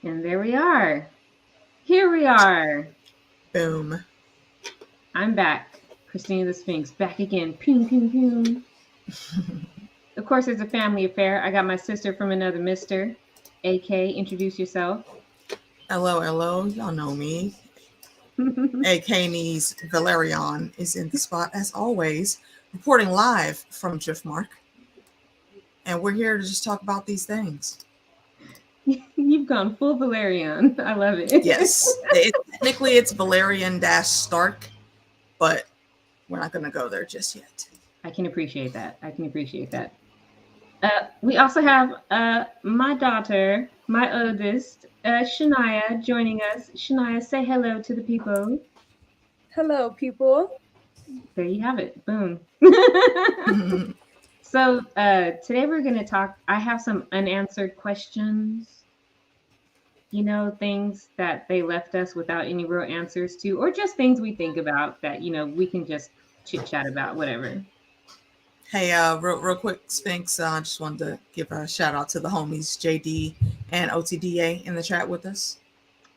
And there we are. Here we are. Boom. I'm back. Christina the Sphinx, back again. Pew, pew, pew. Of course, it's a family affair. I got my sister from another mister. AK, introduce yourself. Hello, hello. Y'all know me. AK Nees Valerian is in the spot as always, reporting live from Driftmark. And we're here to just talk about these things. You've gone full Valerian. I love it. Yes. Technically, it's Valerian Stark, but we're not going to go there just yet. I can appreciate that. We also have my daughter, my oldest, Shania, joining us. Shania, say hello to the people. Hello, people. There you have it. Boom. So today we're going to talk. I have some unanswered questions. You know, things that they left us without any real answers to, or just things we think about that, we can just chit chat about, whatever. Hey, real quick, Sphinx. I just wanted to give a shout out to the homies JD and OTDA in the chat with us.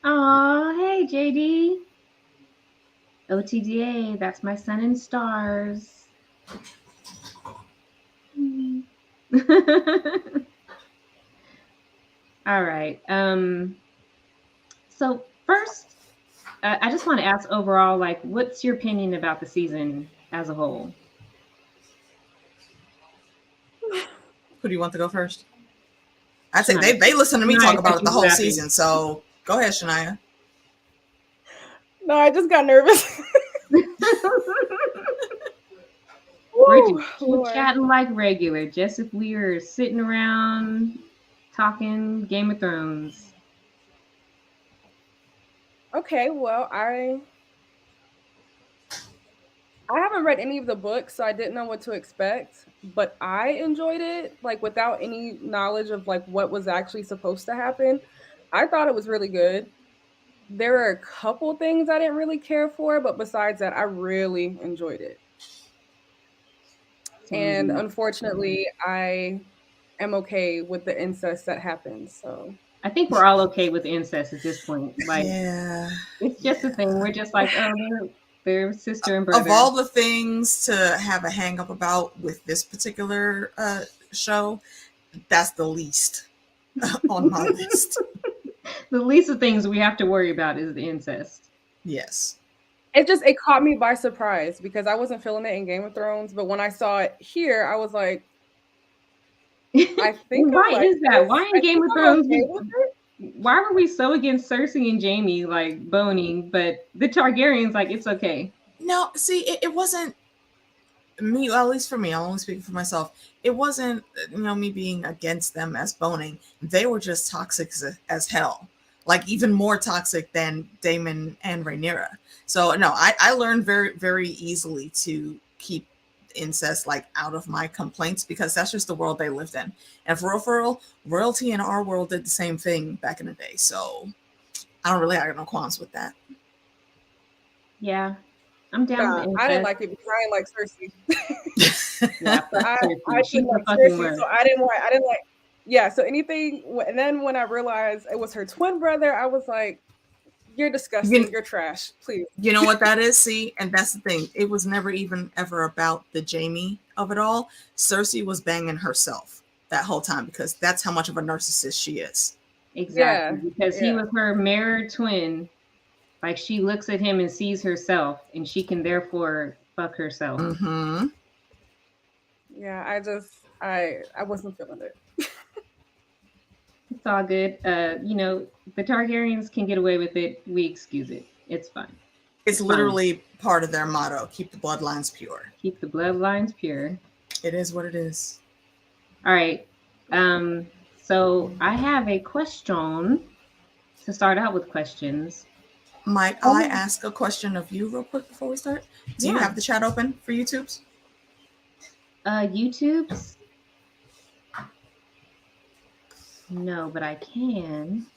Aw, hey JD. OTDA, that's my sun and stars. All right. So first, I just want to ask overall, like, what's your opinion about the season as a whole? Who do you want to go first? I think they listen to me talk about it the whole season. So go ahead, Shania. No, I just got nervous. We're chatting like regular, just if we were sitting around talking Game of Thrones. Okay, well, I haven't read any of the books, so I didn't know what to expect, but I enjoyed it, like, without any knowledge of, like, what was actually supposed to happen. I thought it was really good. There are a couple things I didn't really care for, but besides that, I really enjoyed it. And unfortunately, I am okay with the incest that happens, so. I think we're all okay with incest at this point. Like, it's just a thing. We're just like, oh, they're sister and brother. Of all the things to have a hang up about with this particular show, that's the least on my list. The least of things we have to worry about is the incest. Yes. It caught me by surprise because I wasn't feeling it in Game of Thrones, but when I saw it here, I was like, I think why is that? Why in Game of Thrones? Why were we so against Cersei and Jaime like boning, but the Targaryens like it's okay? No, see, it wasn't me. Well, at least for me, I'll only speak for myself. It wasn't me being against them as boning. They were just toxic as hell, like even more toxic than Daemon and Rhaenyra. So no, I learned very very easily to keep incest like out of my complaints because that's just the world they lived in. And for real, royalty in our world did the same thing back in the day. So I don't really have no qualms with that. Yeah, I'm down with I didn't like it because I didn't like Cersei. Yeah, I didn't like Cersei, so I didn't like. Yeah, so anything. And then when I realized it was her twin brother, I was like, "You're disgusting. You're trash. Please." You know what that is? See, and that's the thing. It was never even ever about the Jaime of it all. Cersei was banging herself that whole time because that's how much of a narcissist she is. Exactly, because he was her mirror twin. Like she looks at him and sees herself, and she can therefore fuck herself. Mm-hmm. Yeah, I wasn't feeling it. It's all good. The Targaryens can get away with it. We excuse it. It's fine. It's literally part of their motto: keep the bloodlines pure. Keep the bloodlines pure. It is what it is. All right. So I have a question to start out with questions. Might I ask a question of you real quick before we start? Do you have the chat open for YouTube's? YouTube's? No, but I can.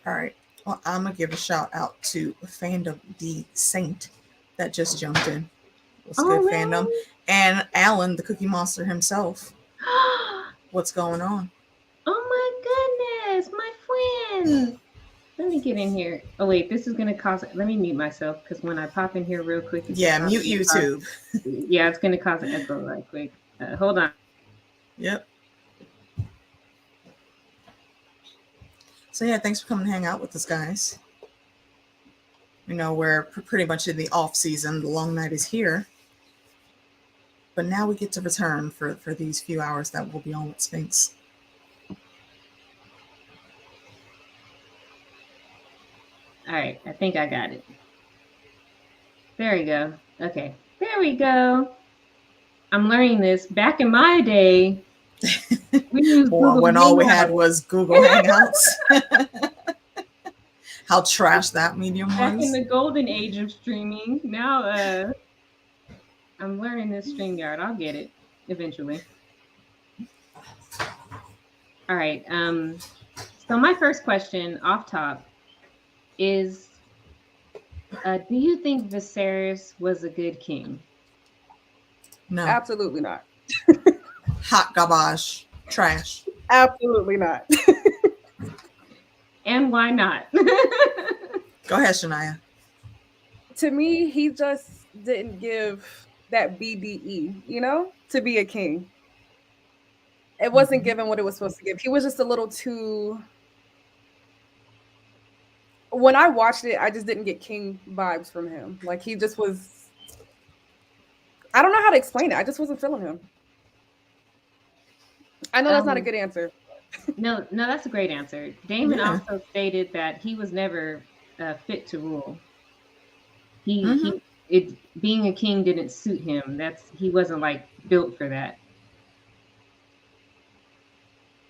All right. Well, I'm going to give a shout out to Fandom D Saint that just jumped in. What's good, really? Fandom? And Alan, the Cookie Monster himself. What's going on? Oh my goodness, my friends. Let me get in here. Oh wait, this is gonna cause. Let me mute myself because when I pop in here real quick, Yeah, mute YouTube. Yeah, it's gonna cause an echo right quick. Hold on. Yep. So yeah, thanks for coming to hang out with us, guys. You know, we're pretty much in the off season. The long night is here. But now we get to return for these few hours that we'll be on with Sphinx. All right, I think I got it. There we go. Okay, there we go. I'm learning this. Back in my day, we used Google when all we Hangouts. had was Google Hangouts. How trash that medium was. Back in the golden age of streaming. Now, I'm learning this StreamYard. I'll get it eventually. All right. So my first question off top is, do you think Viserys was a good king? No. Absolutely not. Hot garbage. Trash. Absolutely not. And why not? Go ahead, Shania. To me, he just didn't give that BDE, you know, to be a king. It wasn't given what it was supposed to give. He was just a little too... When I watched it, I just didn't get king vibes from him. Like, he just was... I don't know how to explain it. I just wasn't feeling him. I know that's not a good answer. No, that's a great answer. Damon also stated that he was never fit to rule. Being a king didn't suit him. He wasn't like built for that.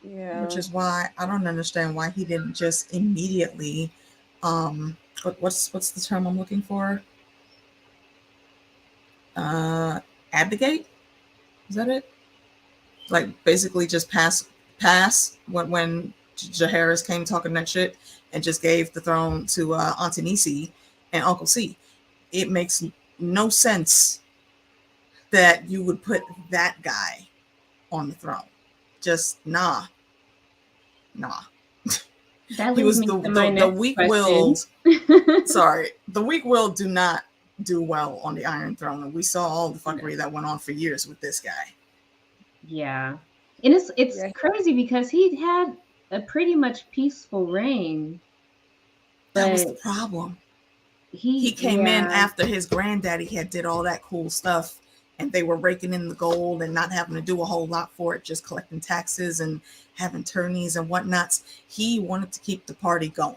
Yeah. Which is why I don't understand why he didn't just immediately what's the term I'm looking for? Abdicate? Is that it? Like basically just pass when Jaehaerys came talking that shit and just gave the throne to Auntie Nisi and Uncle C. It makes no sense that you would put that guy on the throne. Just nah. He was the weak-willed. Sorry, the weak-willed do not do well on the Iron Throne, and we saw all the fuckery that went on for years with this guy. Yeah, and it's crazy because he had a pretty much peaceful reign. That was the problem. He came in after his granddaddy had did all that cool stuff, and they were raking in the gold and not having to do a whole lot for it, just collecting taxes and having tourneys and whatnots. He wanted to keep the party going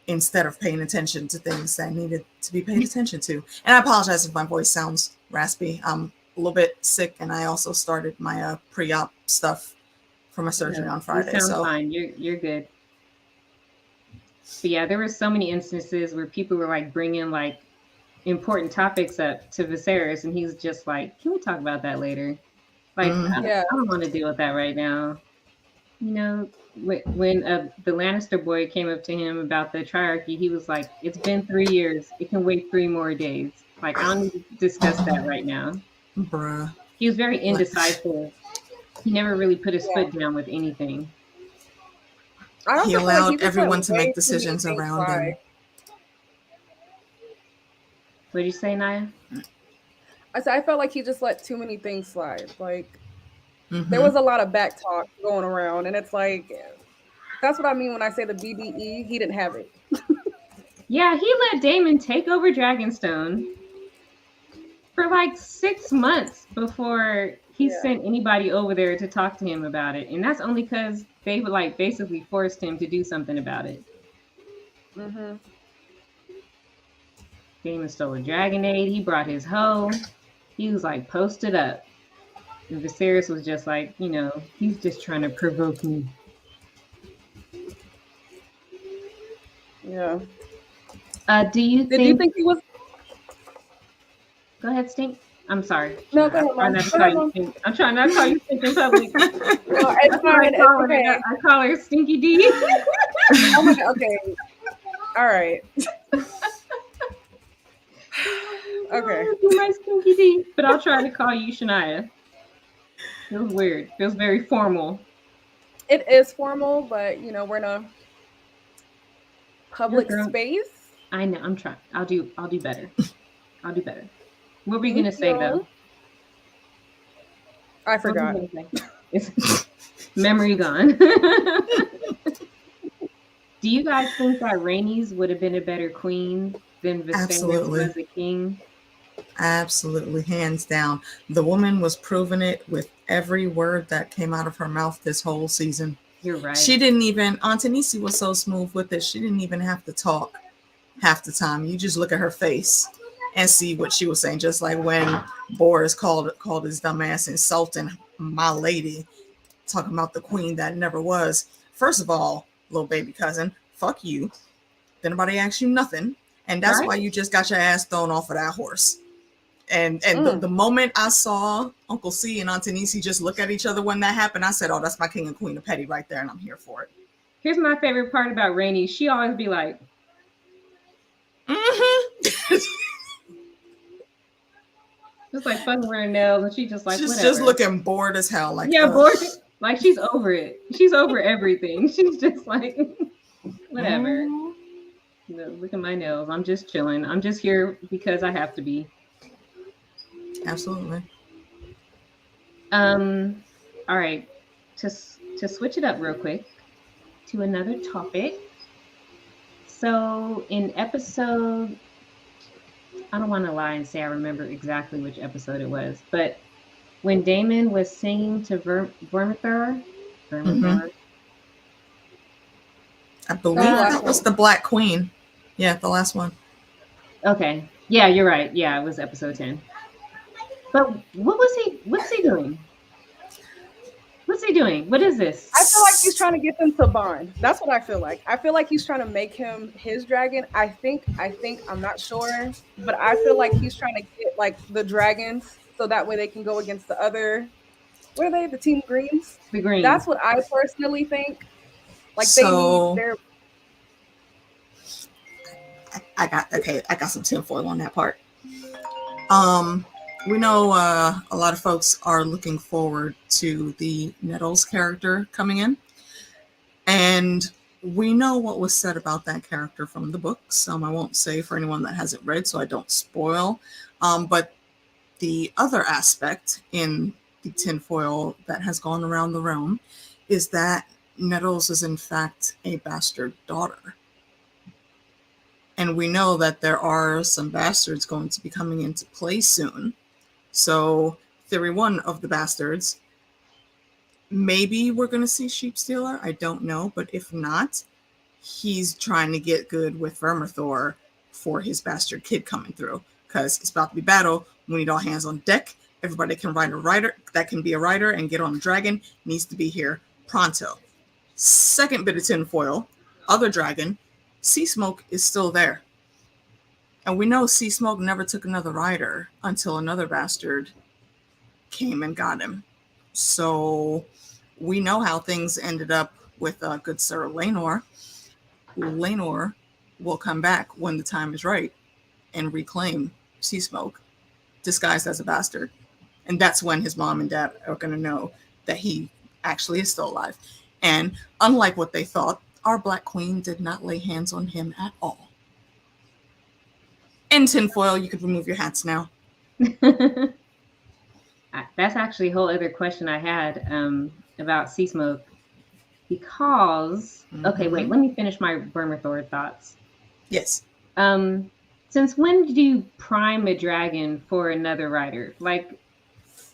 instead of paying attention to things that needed to be paid attention to. And I apologize if my voice sounds raspy. I'm a little bit sick, and I also started my pre-op stuff for my surgery on Friday. You sound fine. You're good. But yeah, there were so many instances where people were like bringing like important topics up to Viserys, and he's just like, "Can we talk about that later?" Like, I don't want to deal with that right now. You know, when the Lannister boy came up to him about the triarchy, he was like, "It's been 3 years. It can wait 3 more days. Like, I don't need to discuss that right now." Bruh. He was very indecisive. He never really put his foot down with anything. He allowed everyone to make decisions around him. What did you say, Naya? I said I felt like he just let too many things slide. Like there was a lot of back talk going around, and it's like that's what I mean when I say the BDE. He didn't have it. Yeah, he let Daemon take over Dragonstone for like 6 months before he sent anybody over there to talk to him about it, and that's only because they would like basically forced him to do something about it. Daemon stole a Dragonade. He brought his hoe. He was like posted up. And Viserys was just like, you know, he's just trying to provoke me. Yeah. Did you think he was? Go ahead, Stink. I'm sorry. No, go ahead. I'm trying not to call you Stink in public. No, it's fine. I call her Stinky D. Oh my God. Okay. All right. Okay. My Stinky D, but I'll try to call you Shania. Feels weird. Feels very formal. It is formal, but you know, we're in a Public girl. space. I know. I'm trying. I'll do better. I'll do better. What were you Thank gonna say though? you. I What were you forgot. gonna say? It's memory gone. Do you guys think that Rhaenys would have been a better queen than Viserys Absolutely. was a king? Absolutely, hands down. The woman was proving it with every word that came out of her mouth this whole season. You're right. She didn't even, Antonisi was so smooth with it, she didn't even have to talk half the time. You just look at her face and see what she was saying. Just like when Boris called his dumbass insulting my lady, talking about the queen that never was. First of all, little baby cousin, fuck you. Then nobody asked you nothing. And that's Right? why you just got your ass thrown off of that horse. And the moment I saw Uncle C and Auntie Nisi just look at each other when that happened, I said, oh, that's my king and queen of petty right there, and I'm here for it. Here's my favorite part about Rhaenys. She always be like, just like fucking with her nails, and she just like, she's whatever. just looking bored as hell. Like, yeah, bored. Like she's over it. She's over everything. She's just like, whatever. Look at my nails. I'm just chilling. I'm just here because I have to be. Absolutely. All right. To switch it up real quick to another topic. So in episode, I don't want to lie and say I remember exactly which episode it was, but when Daemon was singing to Vermithor, I believe that was the Black Queen. Yeah, the last one. Okay. Yeah, you're right. Yeah, it was episode 10. But what's he doing? What's he doing? What is this? I feel like he's trying to get them to bond. That's what I feel like. I feel like he's trying to make him his dragon. I think, I'm not sure, but I feel like he's trying to get like the dragons so that way they can go against the other, what are they? The Team Greens? The Greens. That's what I personally think. Like so, they need their. I got some tinfoil on that part. We know a lot of folks are looking forward to the Nettles character coming in. And we know what was said about that character from the books. I won't say for anyone that hasn't read, so I don't spoil. But the other aspect in the tinfoil that has gone around the realm is that Nettles is in fact a bastard daughter. And we know that there are some bastards going to be coming into play soon. So, theory one of the bastards, maybe we're going to see Sheepstealer. I don't know. But if not, he's trying to get good with Vermithor for his bastard kid coming through. Because it's about to be battle. We need all hands on deck. Everybody can ride a rider that can be a rider and get on a dragon needs to be here pronto. Second bit of tinfoil, other dragon, Sea Smoke is still there. And we know Sea Smoke never took another rider until another bastard came and got him. So we know how things ended up with good Sir Laenor. Laenor will come back when the time is right and reclaim Sea Smoke, disguised as a bastard. And that's when his mom and dad are going to know that he actually is still alive. And unlike what they thought, our Black Queen did not lay hands on him at all. In tinfoil, you could remove your hats now. That's actually a whole other question I had about Sea Smoke. Because, okay, wait, let me finish my Vermithor thoughts. Yes. Since when did you prime a dragon for another rider? Like,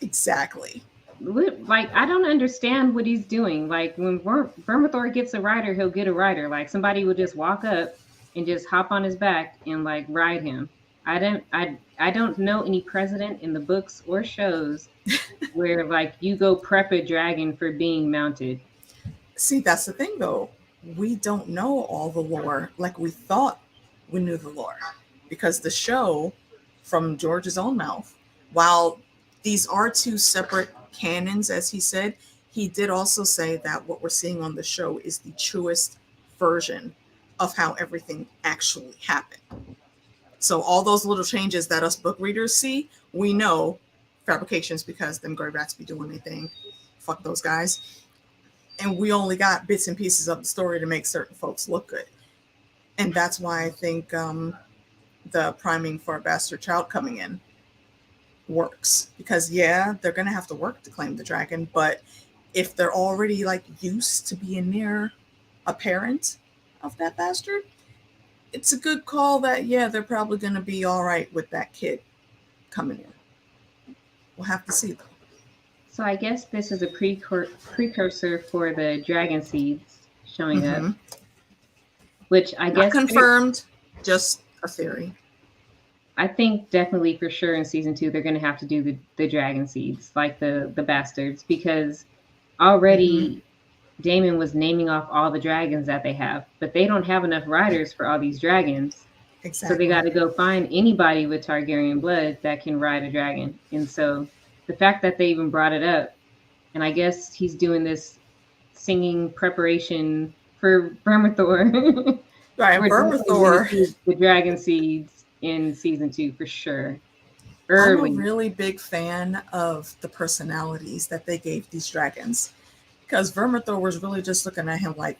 exactly. Like, I don't understand what he's doing. Like, when Vermithor gets a rider, he'll get a rider. Like, somebody will just walk up and just hop on his back and like ride him. I don't know any precedent in the books or shows where like you go prep a dragon for being mounted. See, that's the thing though. We don't know all the lore like we thought we knew the lore. Because the show, from George's own mouth, while these are two separate canons, as he said, he did also say that what we're seeing on the show is the truest version of how everything actually happened. So all those little changes that us book readers see, we know fabrications because them gray rats be doing anything. Fuck those guys. And we only got bits and pieces of the story to make certain folks look good. And that's why I think the priming for a bastard child coming in works, because yeah, they're gonna have to work to claim the dragon, but if they're already like used to being near a parent of that bastard, it's a good call that yeah, they're probably gonna be all right with that kid coming in. We'll have to see though. So I guess this is a precursor for the dragon seeds showing up, Mm-hmm. which I Not guess confirmed, just a theory. I think definitely for sure in season 2 they're going to have to do the dragon seeds, like the bastards, because already Damon was naming off all the dragons that they have, but they don't have enough riders for all these dragons. Exactly. So they got to go find anybody with Targaryen blood that can ride a dragon. And so the fact that they even brought it up, and I guess he's doing this singing preparation for Vermithor. Right, We're definitely gonna Vermithor. see the dragon seeds in season 2 for sure. I'm Early. a really big fan of the personalities that they gave these dragons, because Vermithor was really just looking at him like,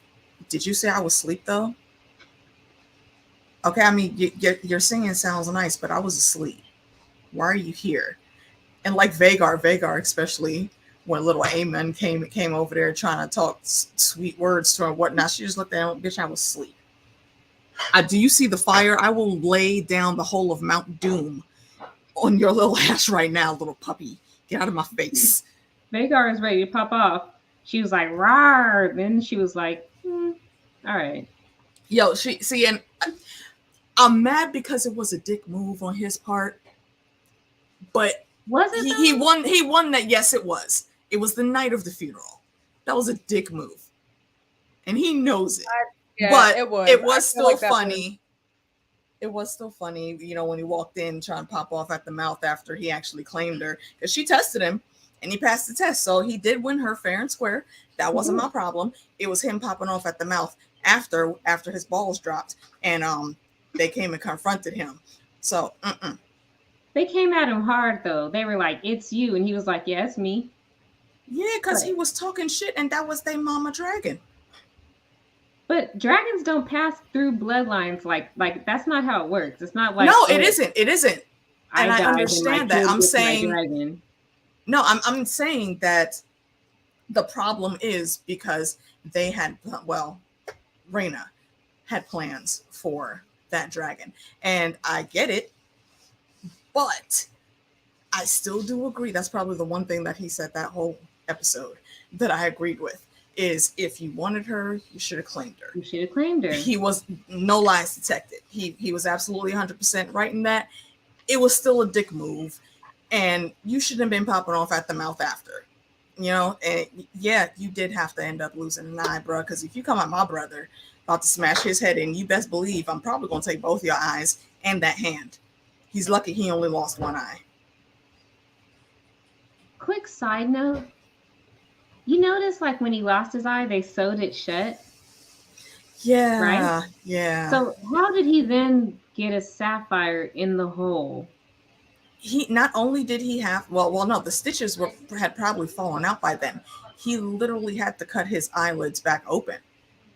"Did you say I was asleep though? Okay, I mean, your singing sounds nice, but I was asleep. Why are you here?" And like Vagar especially, when little Aemon came over there trying to talk sweet words to her and whatnot, she just looked at him, "Bitch, I was asleep. Do you see the fire? I will lay down the whole of Mount Doom on your little ass right now, little puppy. Get out of my face." Vagar is ready to pop off. She was like, "Rawr!" Then she was like, all right. Yo, and I'm mad because it was a dick move on his part, but Was it? he won. He won that. Yes, it was. It was the night of the funeral. That was a dick move, and he knows it. Yeah, but it was still funny. It was still funny, you know, when he walked in trying to pop off at the mouth after he actually claimed her, because she tested him and he passed the test. So he did win her fair and square. That wasn't my problem. It was him popping off at the mouth after his balls dropped and they came and confronted him. So They came at him hard though. They were like, "It's you," and he was like, "Yeah, it's me." Yeah, because he was talking shit, and that was their mama dragon. But dragons don't pass through bloodlines like that's not how it works. It's not like no, it isn't. It isn't. And I understand that. I'm saying no. I'm saying that the problem is because they had Rhaena had plans for that dragon, and I get it, but I still do agree. That's probably the one thing that he said that whole episode that I agreed with. Is if you wanted her, you should have claimed her. You should have claimed her. He was no lies detected. He was absolutely 100% right in that. It was still a dick move, and you shouldn't have been popping off at the mouth after. You know, and yeah, you did have to end up losing an eye, bro. Because if you come at my brother about to smash his head in, you best believe I'm probably gonna take both your eyes and that hand. He's lucky he only lost one eye. Quick side note. You notice, like, when he lost his eye, they sewed it shut? Yeah. Right? Yeah. So how did he then get a sapphire in the hole? He not only did he have no, the stitches had probably fallen out by then. He literally had to cut his eyelids back open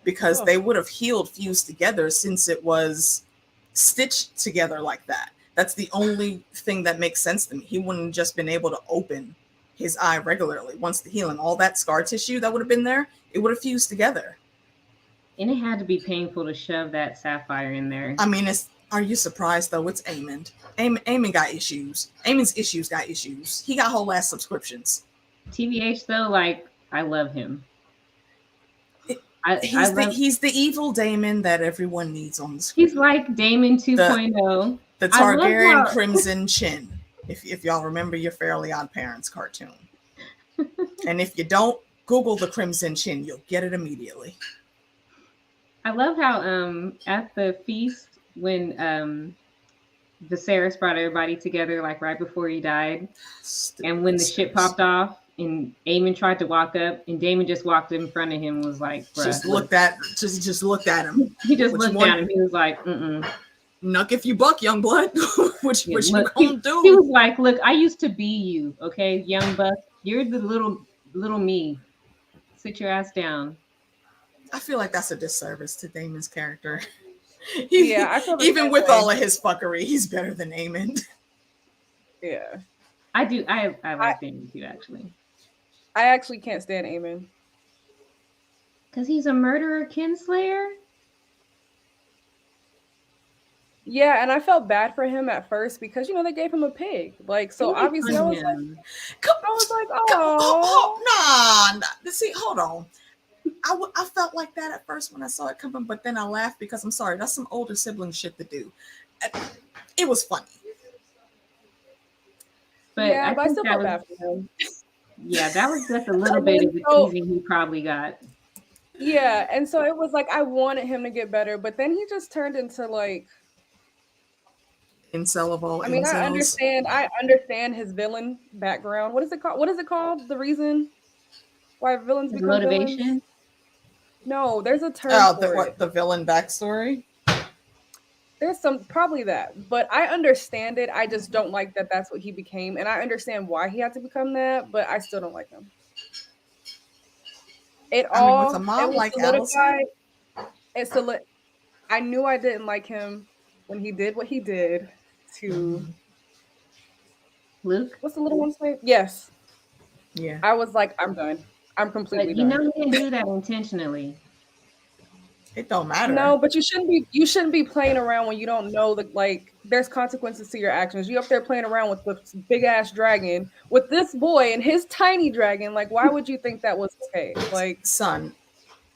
because they would have fused together since it was stitched together like that. That's the only thing that makes sense to me. He wouldn't have just been able to open his eye regularly. Once the healing, all that scar tissue that would have been there, it would have fused together. And it had to be painful to shove that sapphire in there. I mean, are you surprised though? It's Aemon. Aemon got issues. Aemon's issues got issues. He got whole ass subscriptions. TBH though, like, I love him. He's the evil Daemon that everyone needs on the screen. He's like Daemon 2.0. The Targaryen Crimson Chin. If y'all remember your Fairly Odd Parents cartoon. And if you don't, Google the Crimson Chin. You'll get it immediately. I love how at the feast when Viserys brought everybody together like right before he died, and when the shit popped off and Aemon tried to walk up and Daemon just walked in front of him and was like, just looked at him. He just looked at him. He was like, Nuck if you buck, young blood. What you gonna do? He was like, look, I used to be you, okay, young buck. You're the little me. Sit your ass down. I feel like that's a disservice to Daemon's character. Yeah, I feel the Even same with way. all of his fuckery, he's better than Aemon. Yeah. I do. I I, like Damon too, actually, I actually can't stand Aemon. because he's a murderer, kinslayer. Yeah, and I felt bad for him at first because they gave him a pig. Like, They so made obviously fun I of was like, him. oh. Nah. See, hold on. I felt like that at first when I saw it coming, but then I laughed because I'm sorry, that's some older sibling shit to do. It was funny. But Yeah, I but I think still that felt was, bad for him. yeah, that was just a little And bit then of the so teasing he probably got. yeah, and so it was like I wanted him to get better, but then he just turned into like Incel of all I mean, incels. I understand his villain background. What is it called? What is it called? The reason why villains His become villains? motivation. No, there's a term Oh, for it. the villain backstory? There's some probably that, but I understand it. I just don't like that that's what he became, and I understand why he had to become that, but I still don't like him. I mean, with a It mom was like Allison. solidified. I knew I didn't like him when he did what he did to Mm-hmm. Luke. what's the little one's name? Yes. Yeah. I was like, I'm done. I'm completely But done. he didn't do that intentionally. It don't matter. No, but you shouldn't be playing around when you don't know that like there's consequences to your actions. You up there playing around with this big ass dragon with this boy and his tiny dragon. Like, why would you think that was okay? Son,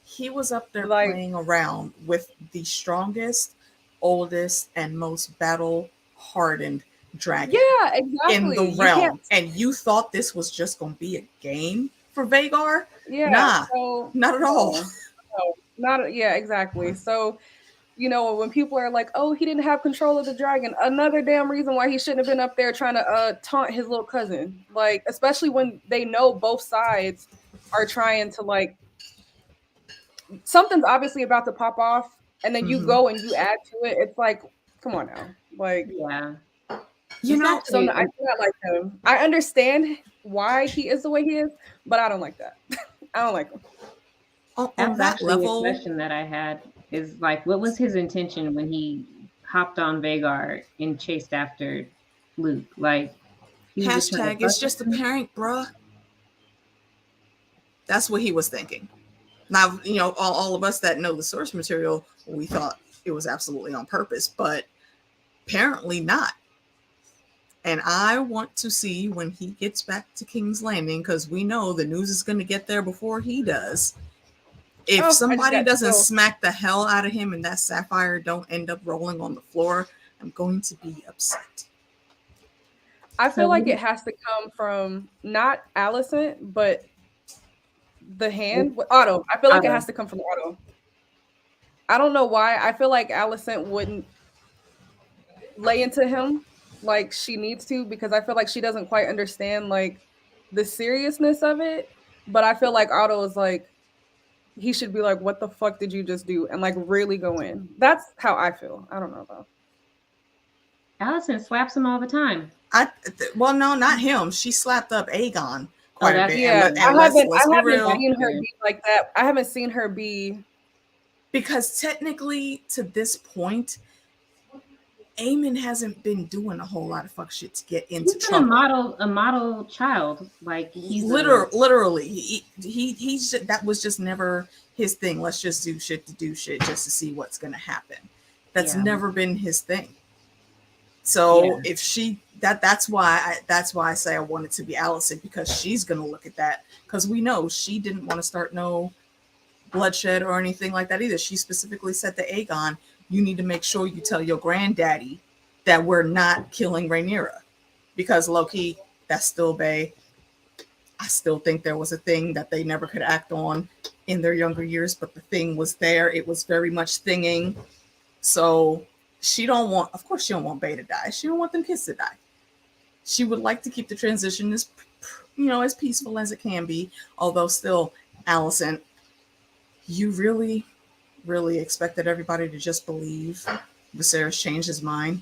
he was up there Like playing around with the strongest, oldest, and most battle hardened dragon yeah, in the exactly. You can't realm. And you thought this was just going to be a game for Vagar? yeah, Nah, so not at all. no, not yeah, exactly. So when people are like, "Oh, he didn't have control of the dragon," another damn reason why he shouldn't have been up there trying to taunt his little cousin. Like, especially when they know both sides are trying to like something's obviously about to pop off, and then you Mm-hmm. go and you add to it. It's like, come on now, like Yeah, You it's know, so. No, actually I do not like him. I understand why he is the way he is, but I don't like that. I don't like him. on that's that actually a level, question that I had. Is like, what was his intention when he hopped on Vagar and chased after Luke? Like, he was just trying to hashtag fuck it's with just a him. parent, bruh. That's what he was thinking. Now, all of us that know the source material, we thought it was absolutely on purpose, but apparently not. And I want to see when he gets back to King's Landing, because we know the news is going to get there before he does. If Oh, I just somebody got doesn't chills. smack the hell out of him and that sapphire don't end up rolling on the floor, I'm going to be upset. I So feel like what? it has to come from not Allison, but the hand with Otto. I feel like it Otto. has to come from Otto. I don't know why. I feel like Allison wouldn't lay into him like she needs to because I feel like she doesn't quite understand like the seriousness of it. But I feel like Otto is like he should be like, "What the fuck did you just do?" and like really go in. That's how I feel. I don't know though. Allison slaps him all the time. Well, no, not him. She slapped up Aegon Oh, quite a that's bit, Yeah, true. and I let's be haven't real, That's seen her true. be like that. I haven't seen her be because technically to this point, Eamon hasn't been doing a whole lot of fuck shit to get into He's been a trouble. model child. Like Literally, he's that was just never his thing. Let's just do shit to do shit just to see what's gonna happen. That's yeah, never been his thing. yeah. So if that's why I say I want it to be Allison, because she's gonna look at that, because we know she didn't want to start no bloodshed or anything like that either. She specifically said to Aegon, "You need to make sure you tell your granddaddy that we're not killing Rhaenyra," because low-key, that's still Bay. I still think there was a thing that they never could act on in their younger years, but the thing was there. It was very much thinging. So of course she don't want Bay to die. She don't want them kids to die. She would like to keep the transition as peaceful as it can be. Although still, Allison, you really, really expected everybody to just believe Viserys changed his mind?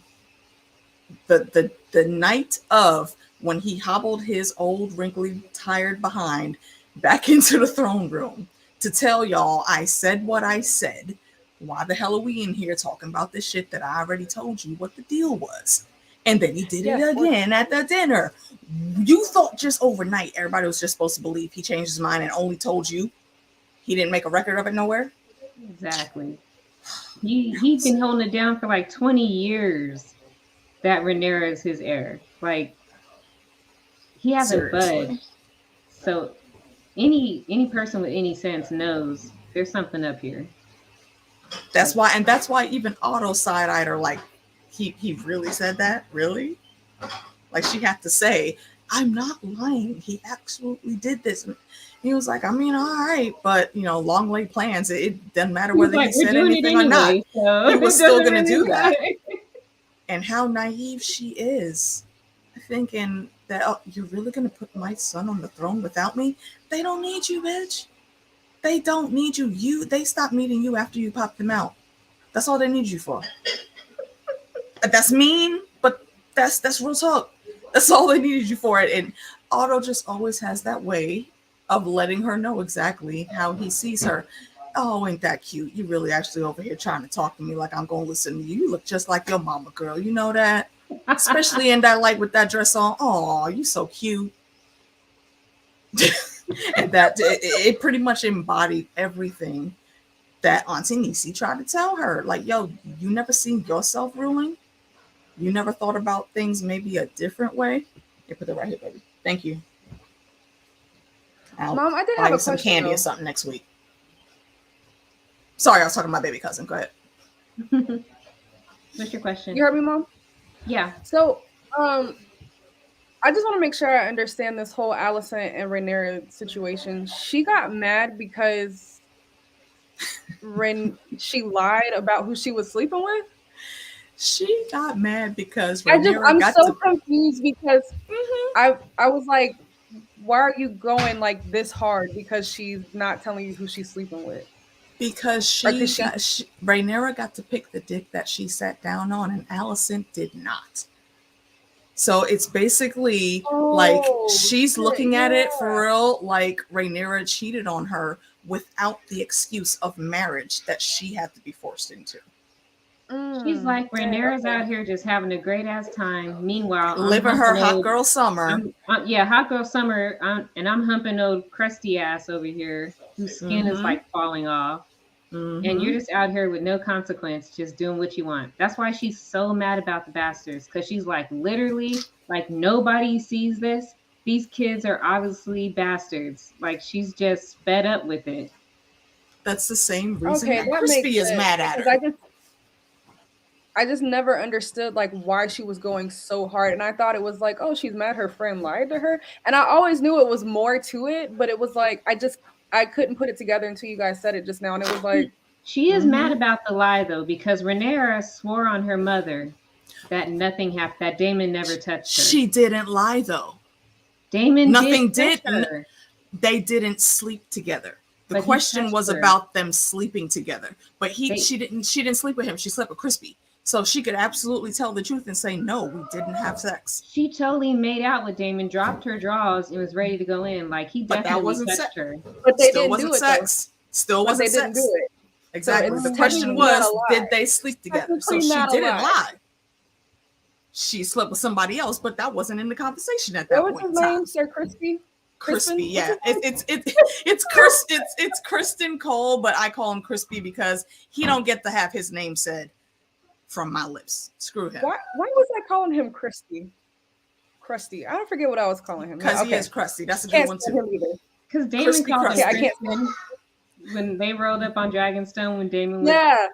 The night of when he hobbled his old, wrinkly, tired behind back into the throne room to tell y'all, I said what I said, why the hell are we in here talking about this shit that I already told you what the deal was? And then he did it again at the dinner. You thought just overnight everybody was just supposed to believe he changed his mind and only told you? He didn't make a record of it nowhere? Exactly. He's been holding it down for like 20 years that Rhaenyra is his heir. Like, he hasn't budged. So any person with any sense knows there's something up here. That's why even Otto side-eyed her, like, he really said that? Really? Like, she had to say, I'm not lying. He absolutely did this. And he was like, I mean, all right, but, you know, long laid plans. It doesn't matter whether he said anything or not. So he was still going to do that. And how naive she is, thinking that, oh, you're really going to put my son on the throne without me? They don't need you, bitch. They don't need you. They stopped needing you after you popped them out. That's all they need you for. That's mean, but that's real talk. That's all they needed you for. It. And Otto just always has that way of letting her know exactly how he sees her. Oh, ain't that cute? You really actually over here trying to talk to me like I'm going to listen to you. You look just like your mama, girl. You know that? Especially in that light with that dress on. Oh, you so cute. And that it pretty much embodied everything that Auntie Niecy tried to tell her. Like, yo, you never seen yourself ruling? You never thought about things maybe a different way? Here, put it right here, baby. Thank you. Mom, I did buy have you a some question, candy or something next week. Sorry, I was talking to my baby cousin. Go ahead. What's your question? You heard me, Mom? Yeah. So, I just want to make sure I understand this whole Alicent and Rhaenyra situation. She got mad because she lied about who she was sleeping with? She got mad because I'm so confused because I was like, why are you going like this hard? Because she's not telling you who she's sleeping with. Because Rhaenyra got to pick the dick that she sat down on, and Alicent did not. So it's basically like she's looking at it for real, like Rhaenyra cheated on her without the excuse of marriage that she had to be forced into. She's like, Rhaenyra's out here just having a great ass time. Meanwhile, living her hot girl summer. Hot girl summer. And I'm humping old crusty ass over here whose skin is like falling off. And you're just out here with no consequence, just doing what you want. That's why she's so mad about the bastards, because she's like, literally, like, nobody sees this. These kids are obviously bastards. Like, she's just fed up with it. That's the same reason that Crispy is mad at her. I just never understood like why she was going so hard, and I thought it was like, oh, she's mad her friend lied to her, and I always knew it was more to it, but it was like I couldn't put it together until you guys said it just now, and it was like she is mad about the lie though, because Rhaenyra swore on her mother that nothing happened, that Daemon never touched her. She didn't lie though. Daemon did. They didn't sleep together. The question was about them sleeping together, but she didn't sleep with him. She slept with Crispy. So she could absolutely tell the truth and say, no, we didn't have sex. She totally made out with Daemon, dropped her drawers, and was ready to go in. Like, he definitely touched her. But they didn't do it, sex. Still wasn't sex. They didn't do it. Exactly. So the question was, did they sleep together? So she didn't lie. She slept with somebody else, but that wasn't in the conversation at that point. What was his name, Sir Crispy? Crispy, yeah. It's Kristen Cole, but I call him Crispy because he don't get to have his name said from my lips. Screw him. Why was I calling him Krusty? I don't forget what I was calling him. Because he is Krusty. That's a good one too. Because Daemon called him Kristen when they rolled up on Dragonstone. When Daemon was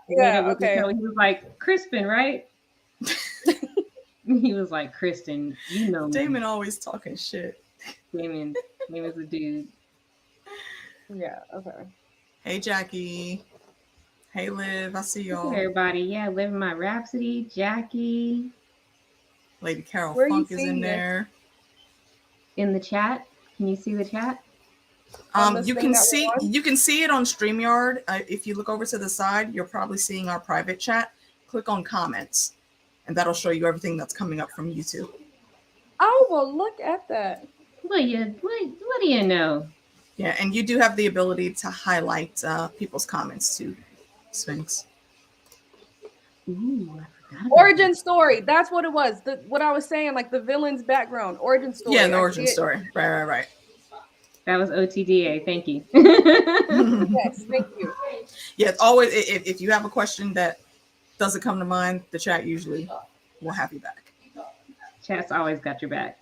he was like, Crispin, right? He was like, Kristen, you know me. Daemon always talking shit. Daemon was a dude. Yeah. Okay. Hey, Jackie. Hey, Liv, I see y'all. Hey, everybody. Yeah, living my Rhapsody, Jackie. Lady Carol Funk is in there. In the chat. Can you see the chat? You can see it on StreamYard. If you look over to the side, you're probably seeing our private chat. Click on comments, and that'll show you everything that's coming up from YouTube. Oh, well, look at that. What do you know? Yeah, and you do have the ability to highlight people's comments too, Sphinx. Ooh, I forgot about Origin story. That's what it was. What I was saying, like the villain's background, origin story. Yeah, the I origin see it. story. Right. that was OTDA. Thank you. Yes, thank you. Yeah, it's always if you have a question that doesn't come to mind, the chat usually will have you back. Chat's always got your back.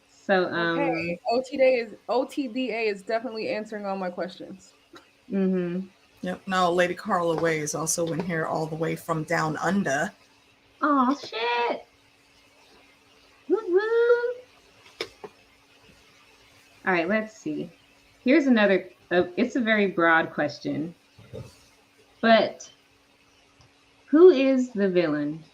So Okay, OTDA is definitely answering all my questions. mm-hmm. Yep. Now, Lady Carla Way is also in here all the way from down under. Oh shit. Woo-woo. All right, let's see. Here's another it's a very broad question. But who is the villain?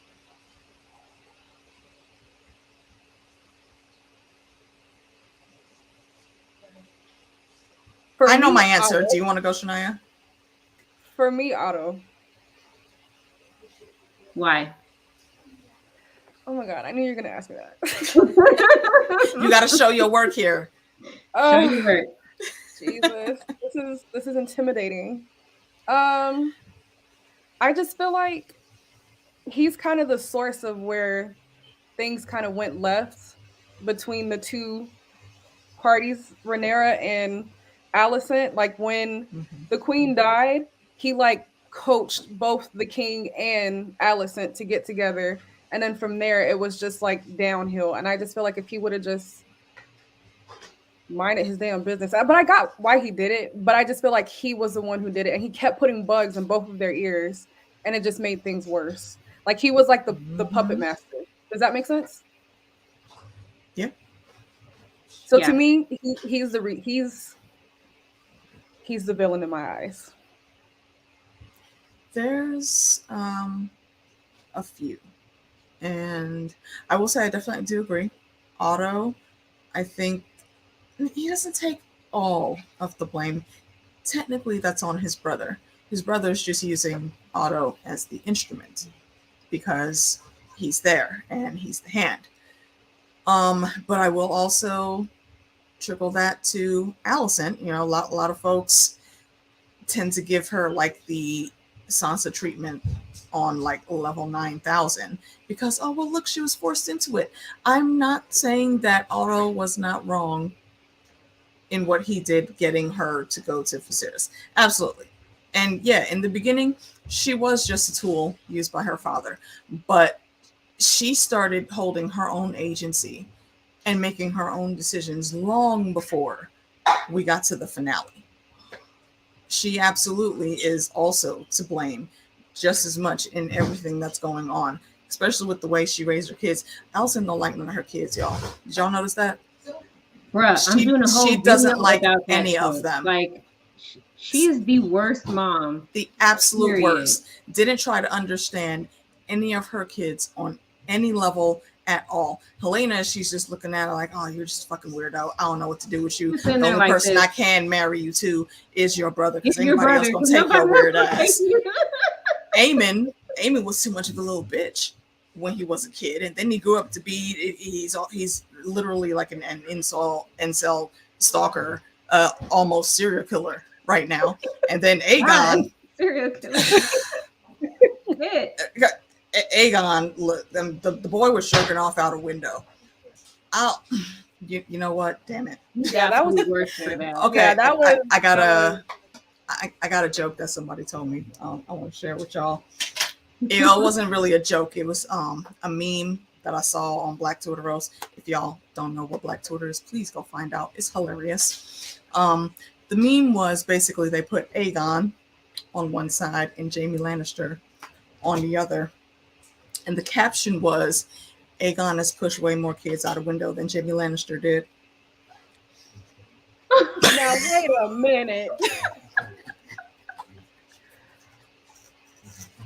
I know my answer. Otto. Do you want to go, Shania? For me, Otto. Why? Oh my god, I knew you were gonna ask me that. You gotta show your work here. Show your work. Jesus. This is intimidating. I just feel like he's kind of the source of where things kind of went left between the two parties, Rhaenyra and Alicent. Like when the queen died, he like coached both the king and Alicent to get together, and then from there it was just like downhill. And I just feel like if he would have just minded his damn business, but I got why he did it, but I just feel like he was the one who did it, and he kept putting bugs in both of their ears, and it just made things worse. Like he was like the puppet master. Does that make sense? Yeah. So to me, he's the villain in my eyes. There's a few, and I will say I definitely do agree. Otto, I think he doesn't take all of the blame. Technically, that's on his brother. His brother's just using Otto as the instrument because he's there and he's the hand. But I will also trickle that to Alicent. You know, a lot of folks tend to give her like the Sansa treatment on like level 9,000 because, oh, well, look, she was forced into it. I'm not saying that Otto was not wrong in what he did getting her to go to Viserys. Absolutely. And yeah, in the beginning, she was just a tool used by her father, but she started holding her own agency and making her own decisions long before we got to the finale. She absolutely is also to blame just as much in everything that's going on, especially with the way she raised her kids. Alicent don't like none of her kids, y'all. Did y'all notice that? Bruh, I'm doing a whole she doesn't like any of them. Like, she is the worst mom. The absolute worst. Didn't try to understand any of her kids on any level at all. Helena, she's just looking at her like, oh, you're just fucking weirdo. I don't know what to do with you. The only like person I can marry you to is your brother, because anybody else gonna take your weird ass. Eamon was too much of a little bitch when he was a kid, and then he grew up to be he's literally like an incel stalker, almost serial killer right now. And then Aegon, serial killer. Aegon, the boy was jerking off out a window. You know what? Damn it. Yeah, that was worse for that. Okay, yeah, that was. I got a joke that somebody told me. I want to share with y'all. It wasn't really a joke. It was a meme that I saw on Black Twitter Roast. If y'all don't know what Black Twitter is, please go find out. It's hilarious. The meme was basically they put Aegon on one side and Jaime Lannister on the other. And the caption was, Aegon has pushed way more kids out a window than Jaime Lannister did. Now, wait a minute.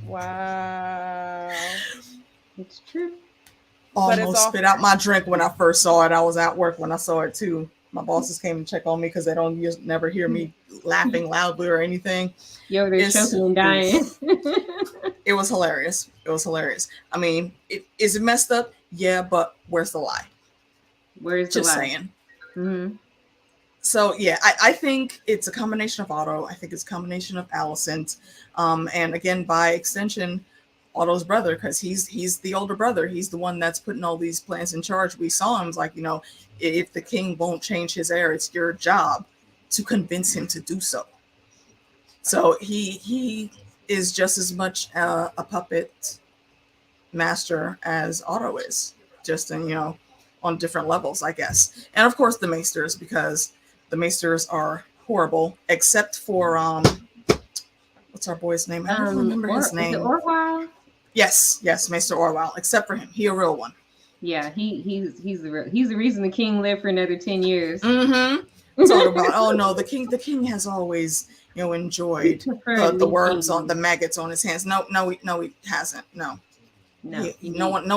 Wow. It's true. Almost spit out my drink when I first saw it. I was at work when I saw it too. My bosses came to check on me because they don't never hear me laughing loudly or anything. Yo, they're choking and dying. It was hilarious. It was hilarious. I mean, is it messed up? Yeah, but where's the lie? Where's the lie? Just saying. Mm-hmm. So yeah, I think it's a combination of Otto. I think it's a combination of Alicent, and again by extension, Otto's brother, because he's the older brother. He's the one that's putting all these plans in charge. We saw him like, if the king won't change his heir, it's your job to convince him to do so. So he is just as much a puppet master as Otto is, just in on different levels, I guess. And of course the Maesters, because the Maesters are horrible, except for what's our boy's name? I don't remember his name. Is it Orwell? Yes, Maester Orwell. Except for him, he a real one. Yeah, he's the reason the king lived for another 10 years. Talk about, oh no, the king has always enjoyed the worms on the maggots on his hands. No, he hasn't. No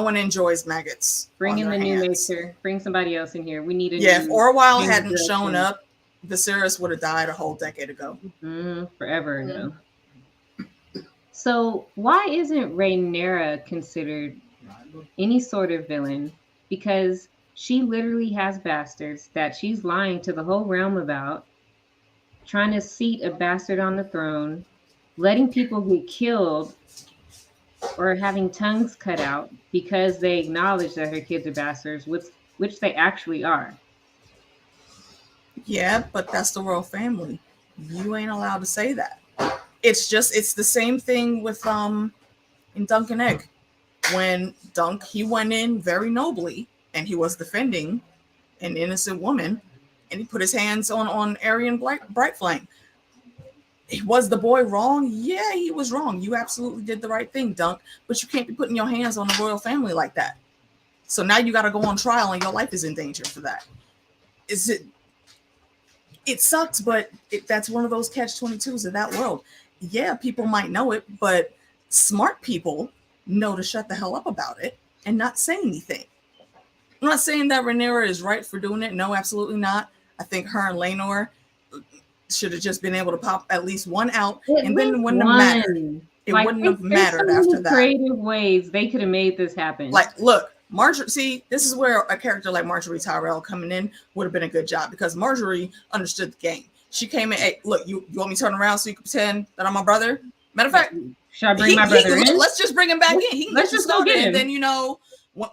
one enjoys maggots. Bring in the new Maester. Bring somebody else in here. We need a if Orwell hadn't shown up, Viserys would have died a whole decade ago. Forever ago. So why isn't Rhaenyra considered any sort of villain? Because she literally has bastards that she's lying to the whole realm about, trying to seat a bastard on the throne, letting people get killed or having tongues cut out because they acknowledge that her kids are bastards, which they actually are. Yeah, but that's the royal family. You ain't allowed to say that. It's the same thing with in Dunk and Egg. When Dunk, he went in very nobly and he was defending an innocent woman and he put his hands on Arryn Brightflame. Was the boy wrong? Yeah, he was wrong. You absolutely did the right thing, Dunk, but you can't be putting your hands on the royal family like that. So now you got to go on trial and your life is in danger for that. It sucks, but that's one of those catch-22s of that world. Yeah, people might know it, but smart people know to shut the hell up about it and not say anything. I'm not saying that Rhaenyra is right for doing it. No, absolutely not. I think her and Laenor should have just been able to pop at least one out, and then it wouldn't have mattered. It wouldn't have mattered after that. Creative ways they could have made this happen. Like, look, Marjorie. See, this is where a character like Marjorie Tyrell coming in would have been a good job, because Marjorie understood the game. She came in. Hey, look, you want me to turn around so you can pretend that I'm my brother? Matter of fact, should I bring my brother in? Let's just bring him back in. Let's just go get him. And then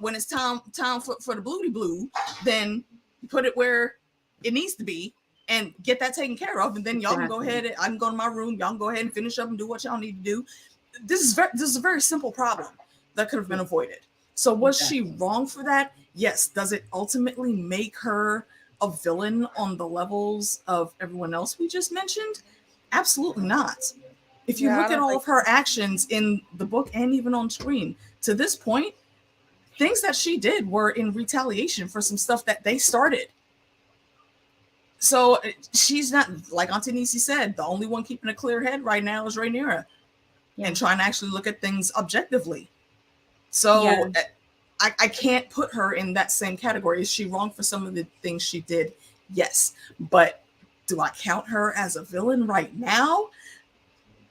when it's time for the bluey blue, then put it where it needs to be and get that taken care of. And then y'all can go ahead. I can go to my room. Y'all can go ahead and finish up and do what y'all need to do. This is a very simple problem that could have been avoided. So was she wrong for that? Yes. Does it ultimately make her a villain on the levels of everyone else we just mentioned? Absolutely not. If you look at all of her actions in the book and even on screen to this point, things that she did were in retaliation for some stuff that they started. So she's not, like Auntie Nisi said, the only one keeping a clear head right now is Rhaenyra, and trying to actually look at things objectively. So I can't put her in that same category. Is she wrong for some of the things she did? Yes. But do I count her as a villain right now?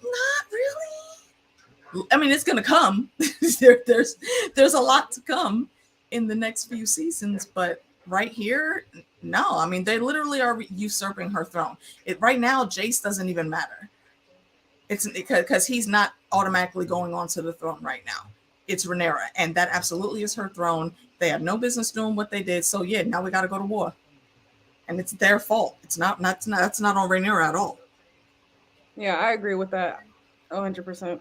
Not really. I mean, it's going to come. There's a lot to come in the next few seasons, but right here, no. I mean, they literally are usurping her throne. Right now, Jace doesn't even matter. It's because he's not automatically going onto the throne right now. It's Rhaenyra, and that absolutely is her throne. They have no business doing what they did. So yeah, now we got to go to war, and it's their fault. It's not on Rhaenyra at all. Yeah, I agree with that 100%.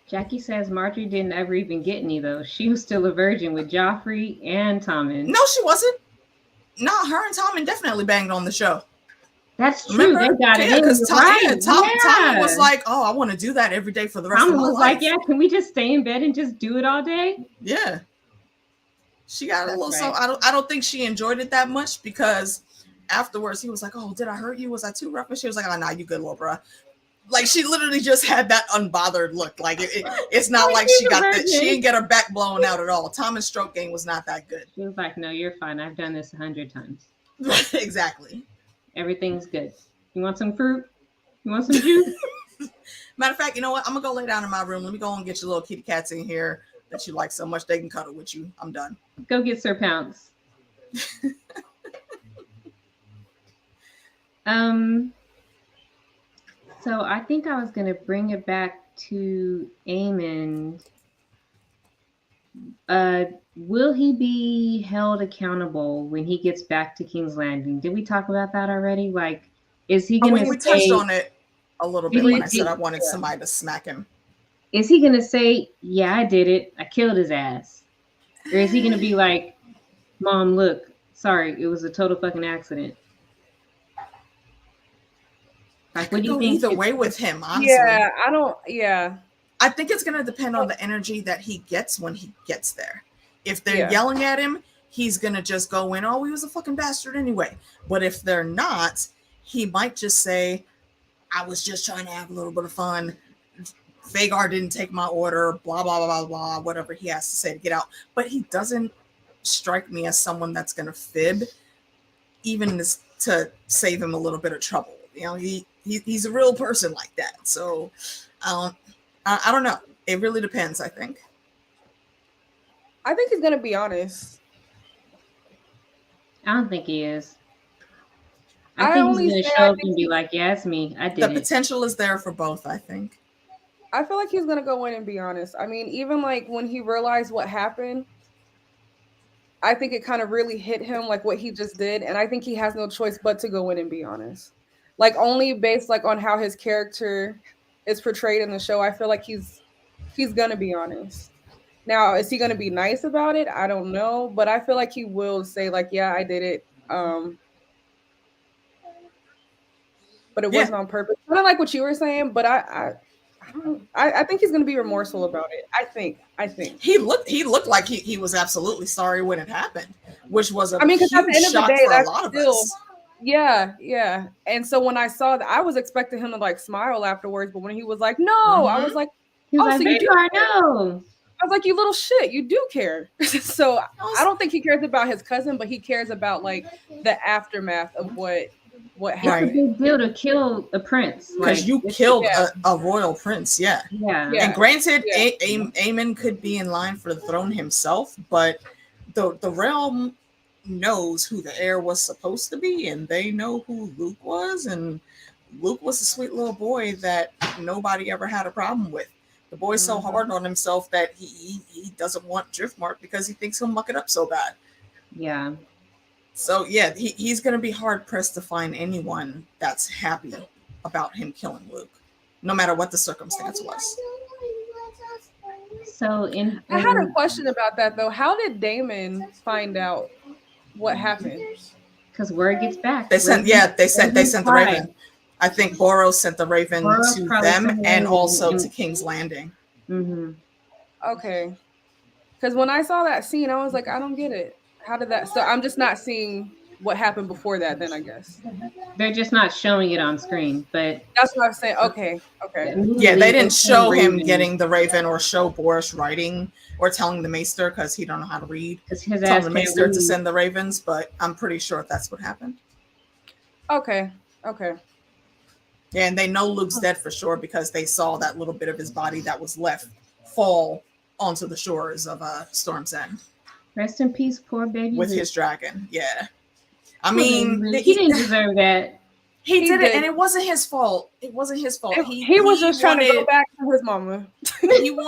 Jackie says Marjorie didn't ever even get any, though. She was still a virgin with Joffrey and Tommen. No, she wasn't. No, her and Tommen definitely banged on the show. That's true. Remember? They got it. Because Tommen was like, "Oh, I want to do that every day for the rest of my life." Tommen was like, "Yeah, can we just stay in bed and just do it all day?" Yeah. She got a little. Right. So I don't think she enjoyed it that much, because afterwards he was like, "Oh, did I hurt you? Was I too rough?" And she was like, "Oh, nah, you good, little bruh." Like, she literally just had that unbothered look. Like it's not like she didn't get her back blown out at all. Tommen's stroke game was not that good. She was like, "No, you're fine. I've done this 100 times." Exactly. Everything's good. You want some fruit? You want some juice? Matter of fact, you know what? I'm gonna go lay down in my room. Let me go and get your little kitty cats in here that you like so much. They can cuddle with you. I'm done. Go get Sir Pounce. Um, so I think I was gonna bring it back to Aemond. Uh, will he be held accountable when he gets back to King's Landing? Did we talk about that already? Like, is he gonna We touched say? on it a little Did bit when he? I said I Did, wanted somebody to smack him. is he gonna say, "Yeah, I did it. I killed his ass," or is he gonna be like, "Mom, look, sorry, it was a total fucking accident"? I Like, what could do you go think? either way with him, honestly. Yeah, I don't. Yeah, I think it's going to depend on the energy that he gets when he gets there. If they're Yeah. yelling at him, he's going to just go in, oh, he was a fucking bastard anyway. But if they're not, he might just say, I was just trying to have a little bit of fun. Vagar didn't take my order, blah, blah, blah, blah, whatever he has to say to get out. But he doesn't strike me as someone that's going to fib, even to save him a little bit of trouble. You know, he's a real person like that. So I don't know. It really depends, I think. I think he's gonna be honest. I don't think he is. I I think only he's gonna say show I up think and be like, "Yeah, it's me. I The did it." potential is there for both, I think. I feel like he's gonna go in and be honest. I mean, even like when he realized what happened, I think it kind of really hit him like what he just did, and I think he has no choice but to go in and be honest. Like only based like on how his character is portrayed in the show, I feel like he's gonna be honest. Now, is he gonna be nice about it? I don't know, but I feel like he will say like, "Yeah, I did it," but it Yeah. wasn't on purpose. Kind of like what you were saying, but I think he's gonna be remorseful about it. I think. He looked like he was absolutely sorry when it happened, which was a I mean, because at the huge end of the shock day, for a that's lot of still us. yeah. And so when I saw that, I was expecting him to like smile afterwards, but when he was like, "No," I was like, He was "Oh, like, so you do "Vagar, care." no." I was like, "You little shit, you do care." So I don't think he cares about his cousin, but he cares about like the aftermath of what It's a happened. big deal to kill a prince. Because Like, you it's, killed Yeah. a royal prince, yeah. yeah, Yeah. And granted, Yeah. Aemon could be in line for the throne himself, but the realm knows who the heir was supposed to be, and they know who Luke was, and Luke was a sweet little boy that nobody ever had a problem with. The boy's so hard on himself that he doesn't want Driftmark because he thinks he'll muck it up so bad. yeah. So yeah, he's going to be hard pressed to find anyone that's happy about him killing Luke, no matter what the circumstance was. So I had a question about that though. How did Damon find out what happened? because word gets back. They sent the Raven. I think Boros sent the Raven Boros to probably them sent the and Raven also and- to King's Landing. Mm-hmm. Okay. Because when I saw that scene, I was like, I don't get it. How did that? So I'm just not seeing what happened before that. Then I guess They're just not showing it on screen, but that's what I'm saying. Okay. Yeah, they didn't show him Raven, getting the Raven or show Boris writing or telling the Maester because he don't know how to read. because his Telling ass the can't Maester read. to send the Ravens, but I'm pretty sure that's what happened. Okay. Yeah, and they know Luke's dead for sure because they saw that little bit of his body that was left fall onto the shores of Storm's End Rest in peace, poor baby. with Luke. his dragon. Yeah, I Poor mean, baby Luke. He didn't deserve that. He He did it, did. and it wasn't his fault. It wasn't his fault. He was just trying to go back to his mama.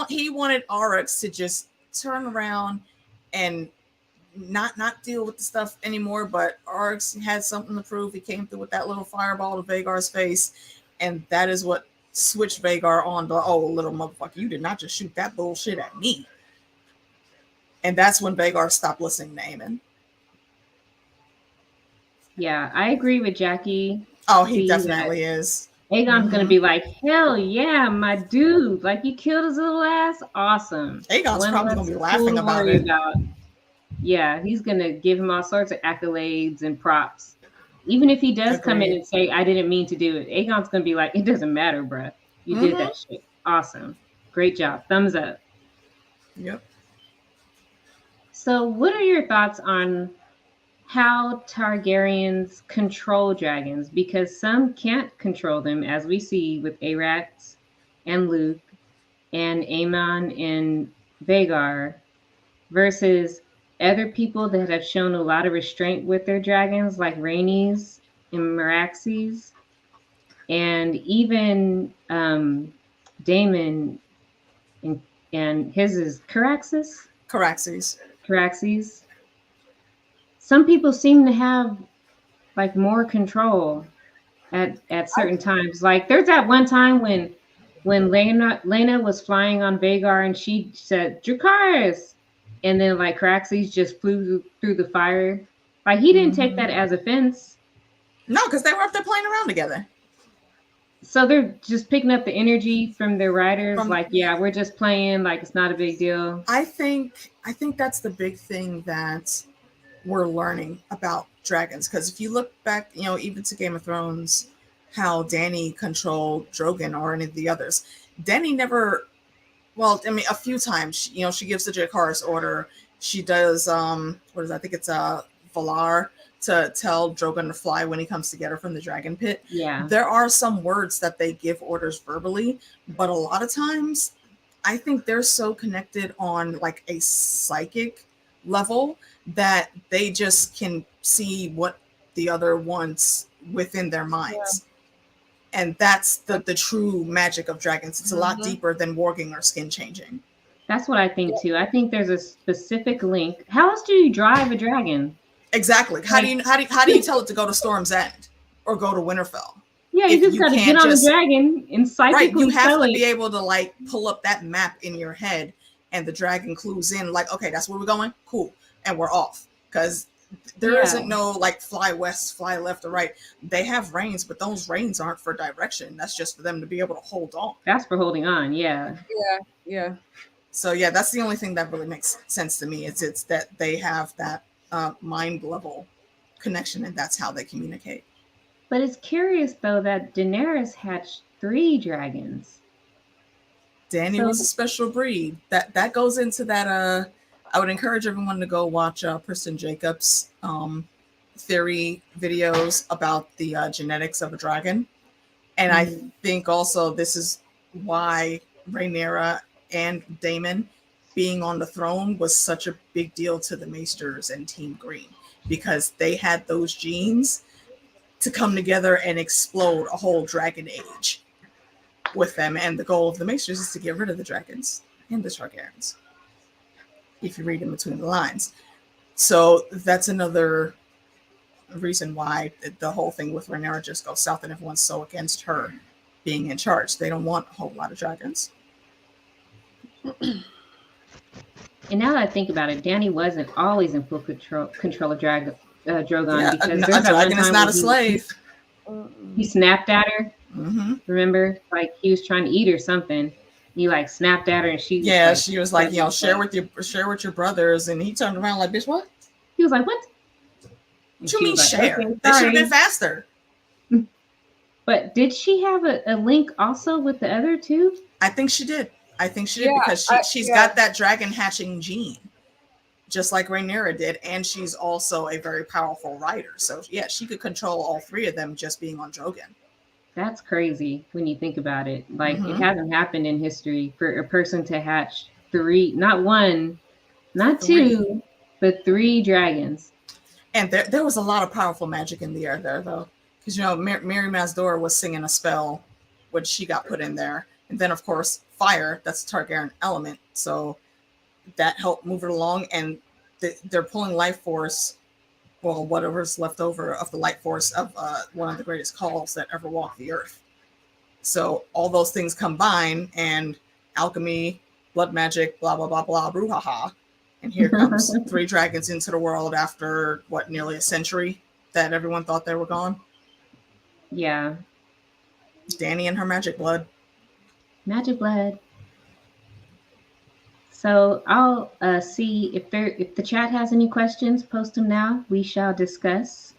he wanted Arx to just turn around and not deal with the stuff anymore. But Arx had something to prove. He came through with that little fireball to Vagar's face, and that is what switched Vagar on to, oh, little motherfucker, you did not just shoot that bullshit at me. And that's when Vagar stopped listening to Aemon. Yeah, I agree with Jackie. Oh, he definitely is. Aegon's gonna be like, hell yeah, my dude! Like, you killed his little ass. Awesome. Aegon's probably gonna be laughing about it. Yeah, he's gonna give him all sorts of accolades and props. Even if he does come in and say, I didn't mean to do it, Aegon's gonna be like, it doesn't matter, bruh. You did that shit. Awesome. Great job. Thumbs up. Yep. So what are your thoughts on how Targaryens control dragons? Because some can't control them, as we see with Arax and Luke and Aemon and Vagar, versus other people that have shown a lot of restraint with their dragons, like Rhaenys and Meraxes, and even Damon and, his is Caraxes. Caraxes. Caraxes. Some people seem to have like more control at certain times. Like there's that one time when Lena was flying on Vagar and she said Dracarys, and then like Caraxes just flew through the fire. Like he didn't take that as offense. No, because they were up there playing around together. So they're just picking up the energy from their writers, like, yeah, we're just playing, like it's not a big deal. I think that's the big thing that we're learning about dragons. Because if you look back, even to Game of Thrones, how Dany controlled Drogon or any of the others, Dany never. Well, I mean, a few times, she gives the Dracarys order. She does, what is that? I think it's Valar to tell Drogon to fly when he comes to get her from the dragon pit. Yeah. There are some words that they give orders verbally, but a lot of times I think they're so connected on like a psychic level that they just can see what the other wants within their minds. Yeah. And that's the true magic of dragons. It's a lot deeper than warging or skin changing. That's what I think too. I think there's a specific link. How else do you drive a dragon? Exactly. How do you tell it to go to Storm's End or go to Winterfell? Yeah, you just gotta get on the dragon and psychically. Right, you have to be able to like pull up that map in your head, and the dragon clues in like, okay, that's where we're going. Cool, and we're off because there isn't no like fly west, fly left or right. They have reins, but those reins aren't for direction. That's just for them to be able to hold on. That's for holding on. Yeah. Yeah. So yeah, that's the only thing that really makes sense to me. It's that they have that mind level connection, and that's how they communicate. But it's curious though that Daenerys hatched 3 dragons. Dany was a special breed. That goes into that. I would encourage everyone to go watch Preston Jacobs' theory videos about the genetics of a dragon, and I think also this is why Rhaenyra and Daemon being on the throne was such a big deal to the Maesters and Team Green, because they had those genes to come together and explode a whole dragon age with them. And the goal of the Maesters is to get rid of the dragons and the Targaryens, if you read in between the lines. So that's another reason why the whole thing with Rhaenyra just goes south, and everyone's so against her being in charge. They don't want a whole lot of dragons. And now that I think about it, Dany wasn't always in full control of Drogon, because a dragon is not a slave. He snapped at her. Mm-hmm. Remember, like he was trying to eat or something. He like snapped at her, and she she was like, share with your brothers, and he turned around like, bitch, what? He was like, what? What you mean share? Okay, they should have been faster. But did she have a link also with the other two? I think she did. Because she's got that dragon hatching gene, just like Rhaenyra did, and she's also a very powerful rider. So yeah, she could control all 3 of them just being on Drogon. That's crazy when you think about it. Like it hasn't happened in history for a person to hatch 3, not 1, not 2, but 3 dragons. And there was a lot of powerful magic in the air there, though, because Mary Mazdor was singing a spell when she got put in there. And then, of course, fire, that's a Targaryen element. So that helped move it along. And they're pulling life force, well, whatever's left over of the light force of one of the greatest calls that ever walked the earth. So all those things combine, and alchemy, blood magic, blah, blah, blah, blah, brouhaha. And here comes 3 dragons into the world after, nearly a century that everyone thought they were gone. Yeah. Dany and her magic blood. Magic blood. So I'll see if the chat has any questions. Post them now. We shall discuss.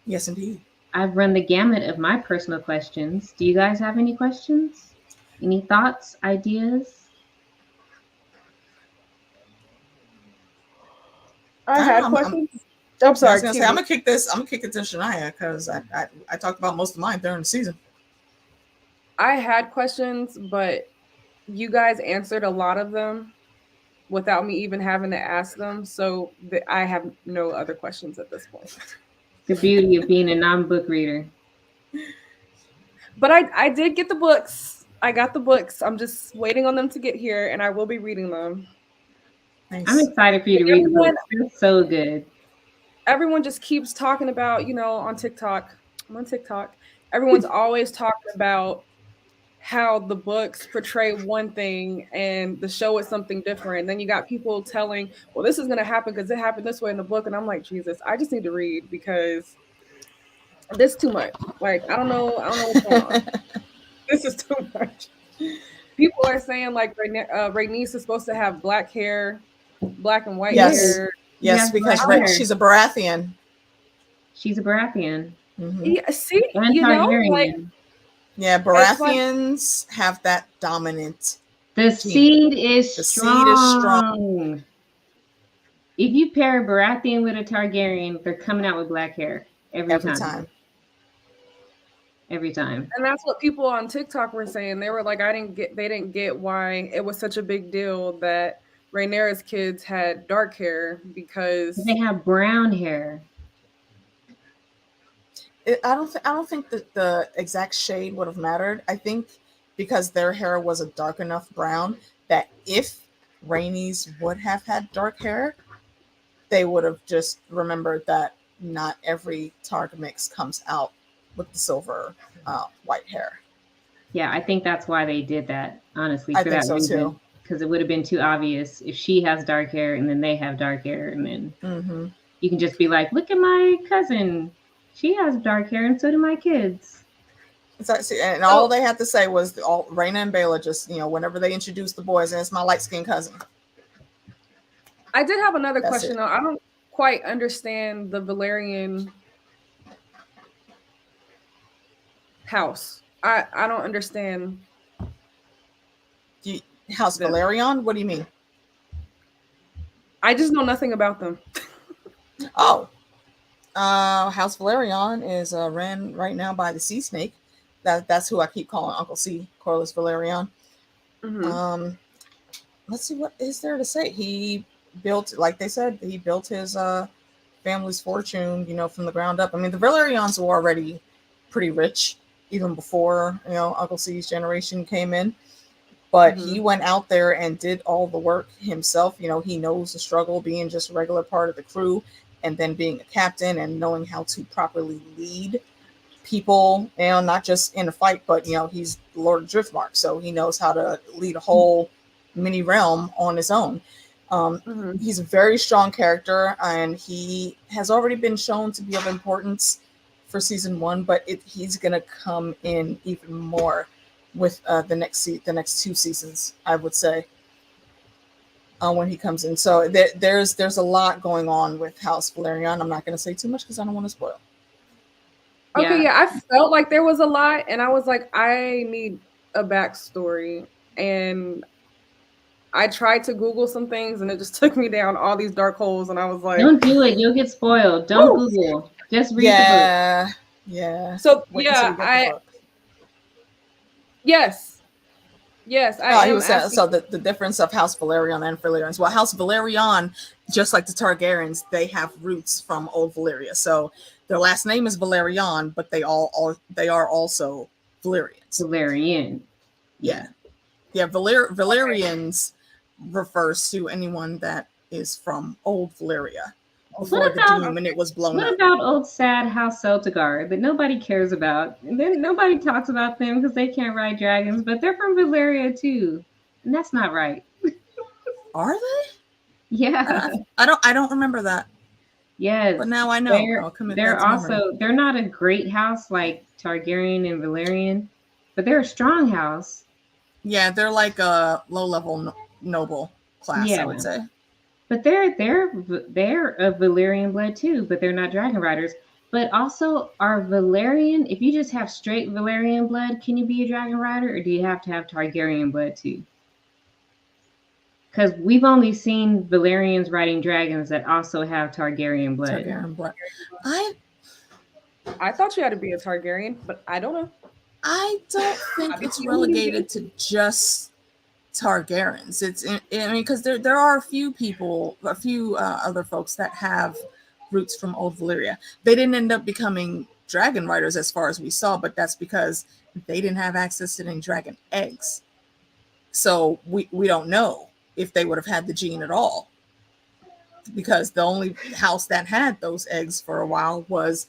Yes, indeed. I've run the gamut of my personal questions. Do you guys have any questions? Any thoughts, ideas? I had questions. I'm sorry. I was gonna say, I'm gonna kick it to Shania, because I talked about most of mine during the season. I had questions, but you guys answered a lot of them without me even having to ask them. So I have no other questions at this point. The beauty of being a non-book reader. But I did get the books. I got the books. I'm just waiting on them to get here, and I will be reading them. I'm Nice. excited for you to read the Everyone, books. They're so good. everyone just keeps talking about, on TikTok. I'm on TikTok. Everyone's always talking about how the books portray one thing and the show is something different. And then you got people telling, well, this is going to happen because it happened this way in the book. And I'm like, Jesus, I just need to read because this is too much. Like, I don't know what's going on. This is too much. People are saying like Rhaenys is supposed to have black hair, black and white Yes. hair. Yes, because she's a Baratheon. She's a Baratheon. Mm-hmm. Yeah, see, And Targaryen. Yeah, Baratheons have that dominant. The seed is The strong. seed is strong. If you pair a Baratheon with a Targaryen, they're coming out with black hair every time. Every time. And that's what people on TikTok were saying. They were like, they didn't get why it was such a big deal that Rhaenyra's kids had dark hair because they have brown hair. I don't think that the exact shade would have mattered. I think because their hair was a dark enough brown that if Rhaenys would have had dark hair, they would have just remembered that not every Targ mix comes out with the silver white hair. Yeah, I think that's why they did that, honestly. I think so too. Because it would have been too obvious if she has dark hair and then they have dark hair. And then you can just be like, look at my cousin. She has dark hair and so do my kids. And all they had to say was Rhaena and Baela just, whenever they introduced the boys, and it's my light-skinned cousin. I did have another question, though. I don't quite understand the Valyrian house. I don't understand. House Velaryon? What do you mean? I just know nothing about them. Oh. House Velaryon is ran right now by the Sea Snake. That's who I keep calling Uncle C, Corlys Velaryon. Mm-hmm. Let's see, what is there to say? He built, like they said, he built his family's fortune, from the ground up. I mean, the Velaryons were already pretty rich even before, Uncle C's generation came in. But he went out there and did all the work himself. He knows the struggle, being just a regular part of the crew, and then being a captain and knowing how to properly lead people, not just in a fight, but, he's Lord of Driftmark. So he knows how to lead a whole mini realm on his own. He's a very strong character, and he has already been shown to be of importance for season 1, but he's going to come in even more with the next 2 seasons, I would say, when he comes in. So there's a lot going on with House Velaryon. I'm not going to say too much because I don't want to spoil. Okay, yeah, I felt like there was a lot, and I was like, I need a backstory, and I tried to Google some things, and it just took me down all these dark holes, and I was like, don't do it. You'll get spoiled. Don't Google. Just read the book. Yeah. So Yes. So the difference of House Velaryon and Valyrians. Well, House Velaryon, just like the Targaryens, they have roots from Old Valyria. So their last name is Velaryon, but they are also Valyrians. Valerian. Yeah. Valyrians refers to anyone that is from Old Valyria before the Doom, and it was blown up. What about old sad House Celtigar that nobody cares about? And then nobody talks about them because they can't ride dragons, but they're from Valyria too. And that's not right. Are they? Yeah. I don't remember that. Yes. But now I know. They're not a great house like Targaryen and Valerian, but they're a strong house. Yeah, they're like a low-level noble class, I would say. But they're of Valyrian blood too, but they're not dragon riders. But also, are Valyrian, if you just have straight Valyrian blood, can you be a dragon rider, or do you have to have Targaryen blood too? Because we've only seen Valyrians riding dragons that also have Targaryen blood. I thought you had to be a Targaryen, but I don't know. I don't think it's relegated to just Targaryens. Because there are a few people, other folks that have roots from old Valyria. They didn't end up becoming dragon riders as far as we saw, but that's because they didn't have access to any dragon eggs. So we don't know if they would have had the gene at all, because the only house that had those eggs for a while was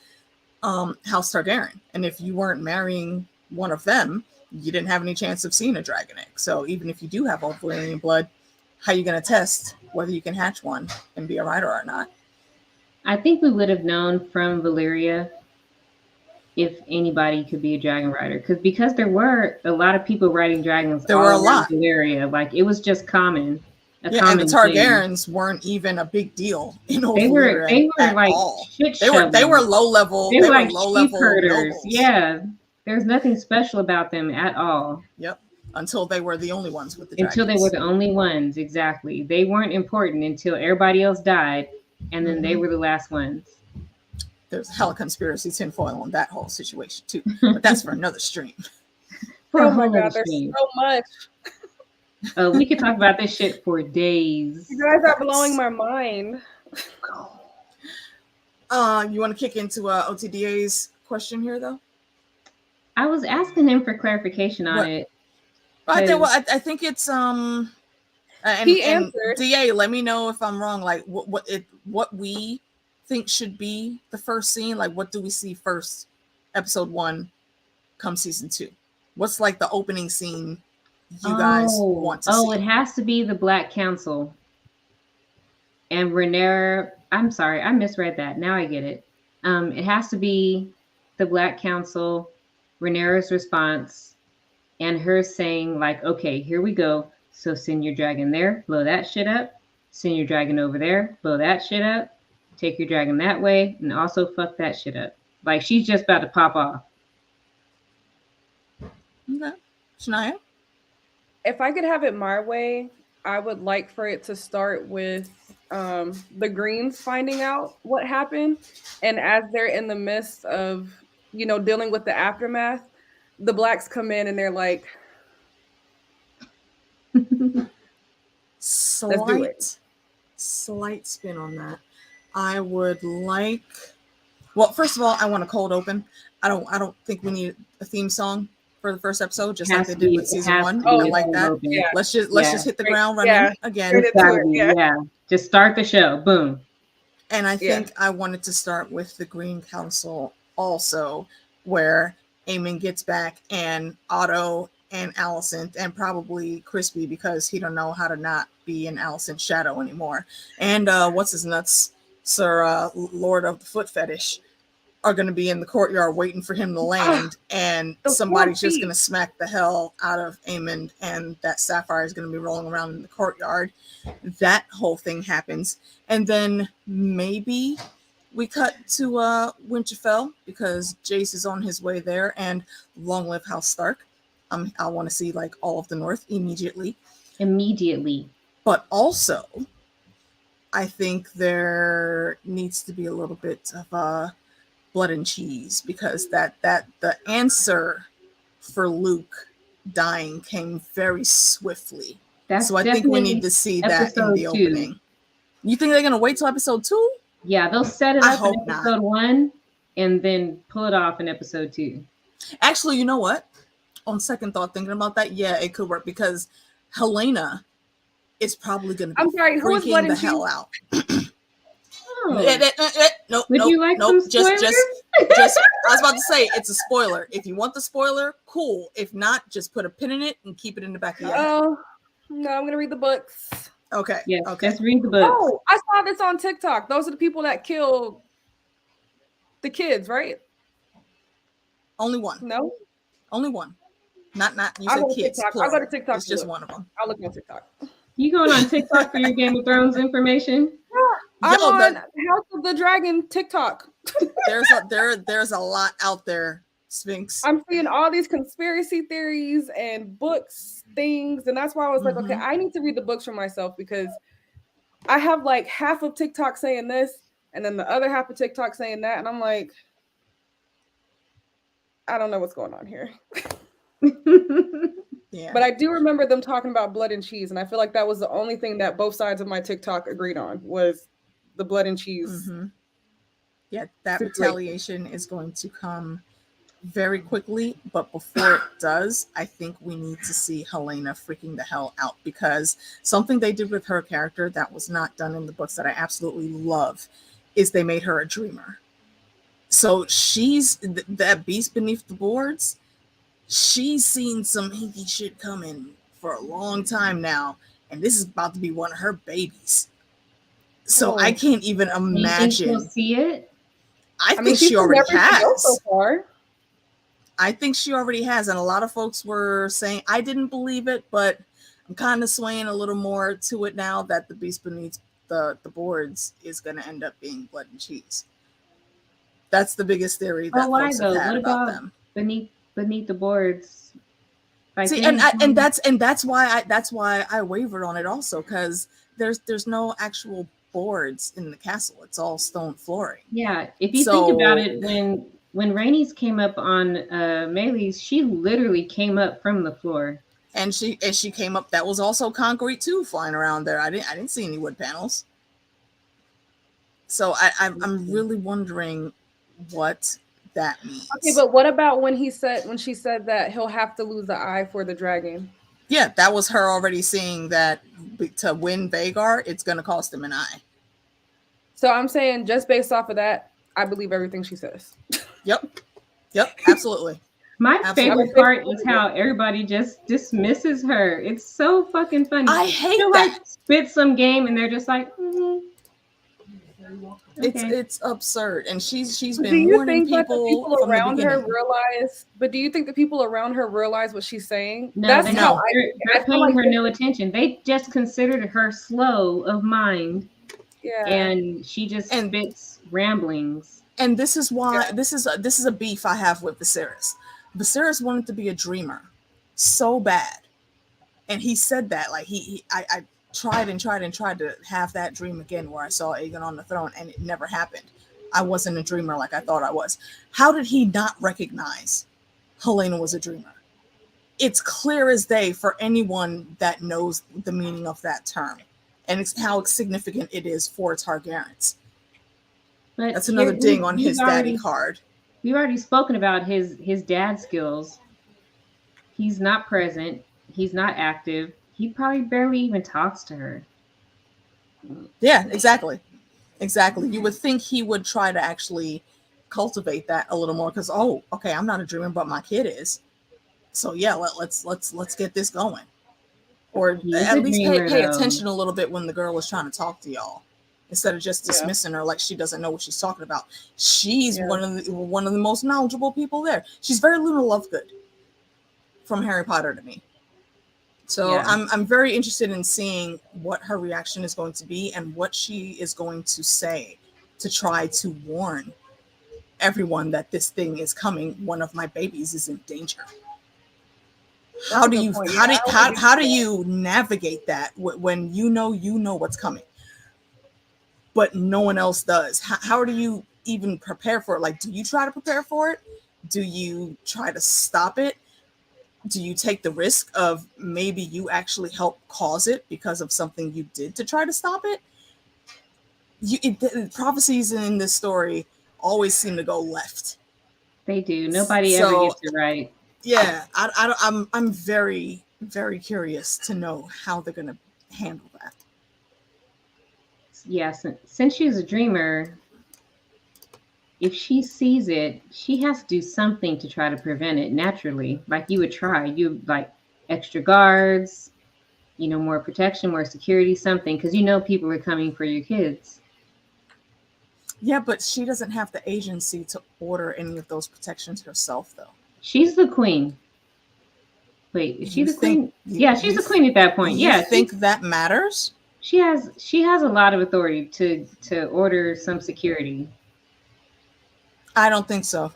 House Targaryen. And if you weren't marrying one of them, you didn't have any chance of seeing a dragon egg. So even if you do have old Valyrian blood, how are you going to test whether you can hatch one and be a rider or not? I think we would have known from Valyria if anybody could be a dragon rider, because there were a lot of people riding dragons. There were a lot. Valyria, like it was just common. And the Targaryens weren't even a big deal in old Valyria. They were like all. They were low level. They were like low level herders. Nobles. Yeah, there's nothing special about them at all. Yep. Until they were the only ones with the dragons. Until they were the only ones, exactly. They weren't important until everybody else died, and then they were the last ones. There's hella conspiracy tinfoil on that whole situation too, but that's for another stream. Oh my god, there's so much. We could talk about this shit for days. You guys are blowing my mind. You want to kick into OTDA's question here, though? I was asking him for clarification on it. I think it's he answered. DA, let me know if I'm wrong. Like what we think should be the first scene. Like, what do we see first? Episode 1, come season 2. What's like the opening scene you guys want to see? Oh, it has to be the Black Council. And Rhaenyra, I'm sorry, I misread that. Now I get it. It has to be the Black Council, Rhaenyra's response, and her saying like, okay, here we go. So send your dragon there, blow that shit up. Send your dragon over there, blow that shit up. Take your dragon that way, and also fuck that shit up. Like, she's just about to pop off. Okay. Shania? If I could have it my way, I would like for it to start with the Greens finding out what happened. And as they're in the midst of, dealing with the aftermath, the Blacks come in and they're like, slight spin on that. I would like, well, first of all, I want a cold open. I don't think we need a theme song for the first episode, just like they did with season 1. I like that. Yeah. Let's just hit the ground running again. Yeah. Just start the show. Boom. And I think I wanted to start with the Green Council also, where Aemon gets back and Otto and Alicent, and probably Crispy, because he don't know how to not be in Alicent's shadow anymore. And what's his nuts, Sir Lord of the Foot Fetish, are going to be in the courtyard waiting for him to land, and somebody's just going to smack the hell out of Aemon, and that sapphire is going to be rolling around in the courtyard. That whole thing happens, and then maybe we cut to Winterfell, because Jace is on his way there, and long live House Stark. I want to see like all of the North immediately. But also, I think there needs to be a little bit of blood and cheese, because that the answer for Luke dying came very swiftly. So I think we need to see that in the opening. You think they're gonna wait till episode 2? Yeah, they'll set it up in episode 1 and then pull it off in episode 2. Actually, you know what? On second thought, thinking about that, yeah, it could work, because Helena is probably going to be freaking the hell out. Nope. Just I was about to say, it's a spoiler. If you want the spoiler, cool. If not, just put a pin in it and keep it in the back of your head. Oh, no, I'm going to read the books. Okay. Yeah, okay. Let's read the books. Oh, I saw this on TikTok. Those are the people that killed the kids, right? Only one. No? Only one. Not you said kids. I'll go to TikTok. It's just one of them. I'll look on TikTok. You going on TikTok for your Game of Thrones information? I'm on House of the Dragon TikTok. there's a lot out there, Sphinx. I'm seeing all these conspiracy theories and books, things, and that's why I was like, okay, I need to read the books for myself, because I have like half of TikTok saying this, and then the other half of TikTok saying that, and I'm like, I don't know what's going on here. Yeah. But I do remember them talking about blood and cheese, and I feel like that was the only thing that both sides of my TikTok agreed on, was the blood and cheese Yeah, that Situation. retaliation is going to come very quickly, but before it does, I think we need to see Helena freaking the hell out, because something they did with her character that was not done in the books that I absolutely love is they made her a dreamer. So she's that beast beneath the boards. She's seen some hinky shit coming for a long time now, and this is about to be one of her babies. So I Oh, can't even Do you think she'll imagine. see it? I I mean, think she's she done already everything else so has. far. I think she already has, and a lot of folks were saying I didn't believe it, but I'm kind of swaying a little more to it now that the beast beneath the boards is going to end up being blood and cheese. That's the biggest theory But that why folks have though? had What about about them. beneath the boards? Like See, they and ain't doing- that's why I wavered on it also, because there's no actual boards in the castle. It's all stone flooring. yeah. If you think about So it, when Rainey's came up on Maylee's, she literally came up from the floor. and she came up. That was also concrete too, flying around there. I didn't see any wood panels. So I'm really wondering what that Okay, means. but what about when she said that he'll have to lose the eye for the dragon? Yeah, that was her already seeing that to win Vagar, it's going to cost him an eye. So I'm saying just based off of that, I believe everything she says. Yep. Yep. Absolutely. My I Absolutely. favorite would part is basically how everybody just dismisses her. It's so fucking funny. I hate She'll like that. spit some game and they're just like, okay. It's absurd, and she's do been you warning think that the people people from the around her beginning. realize? But do you think the people around her realize what she's saying? No, That's they how No. don't. I. They're I feel paying like her no attention. They just considered her slow of mind, yeah, and she just And spits ramblings. and this is why yeah. this is a beef I have with Viserys. Viserys wanted to be a dreamer so bad, and he said that like I tried and tried and tried to have that dream again where I saw Aegon on the throne, and it never happened. I wasn't a dreamer like I thought I was. How did he not recognize Helena was a dreamer? It's clear as day for anyone that knows the meaning of that term, and it's how significant it is for Targaryens. But That's here another ding on his daddy card. we've already spoken about his dad skills. He's not present. He's not active. He probably barely even talks to her. Yeah, exactly. Exactly. You would think he would try to actually cultivate that a little more because, oh, okay, I'm not a dreamer, but my kid is. So yeah, let's get this going. Or He is at a least dreamer, pay though. attention a little bit when the girl is trying to talk to y'all, instead of just Yeah. dismissing her like she doesn't know what she's talking about. She's Yeah. one of the most knowledgeable people there. She's very Luna Lovegood from Harry Potter to me. So Yeah. I'm very interested in seeing what her reaction is going to be and what she is going to say to try to warn everyone that this thing is coming. One of my babies is in danger. How a do good you point. how do Yeah, I would how be- do you navigate that when you know what's coming, but no one else does? How do you even prepare for it? Like, do you try to prepare for it? Do you try to stop it? Do you take the risk of maybe you actually help cause it because of something you did to try to stop it? The prophecies in this story always seem to go left. They do. Nobody ever So gets it right. yeah, I'm very very curious to know how they're gonna handle that. Yeah, since she's a dreamer, if she sees it, she has to do something to try to prevent it naturally. Like you would try, you like extra guards, more protection, more security, something, because people are coming for your kids. Yeah, but she doesn't have the agency to order any of those protections herself, though. She's the queen. Wait, is she You the think? queen? Yeah, she's the queen at that point. You Yeah, think that matters? she has a lot of authority to order some security. I don't think so.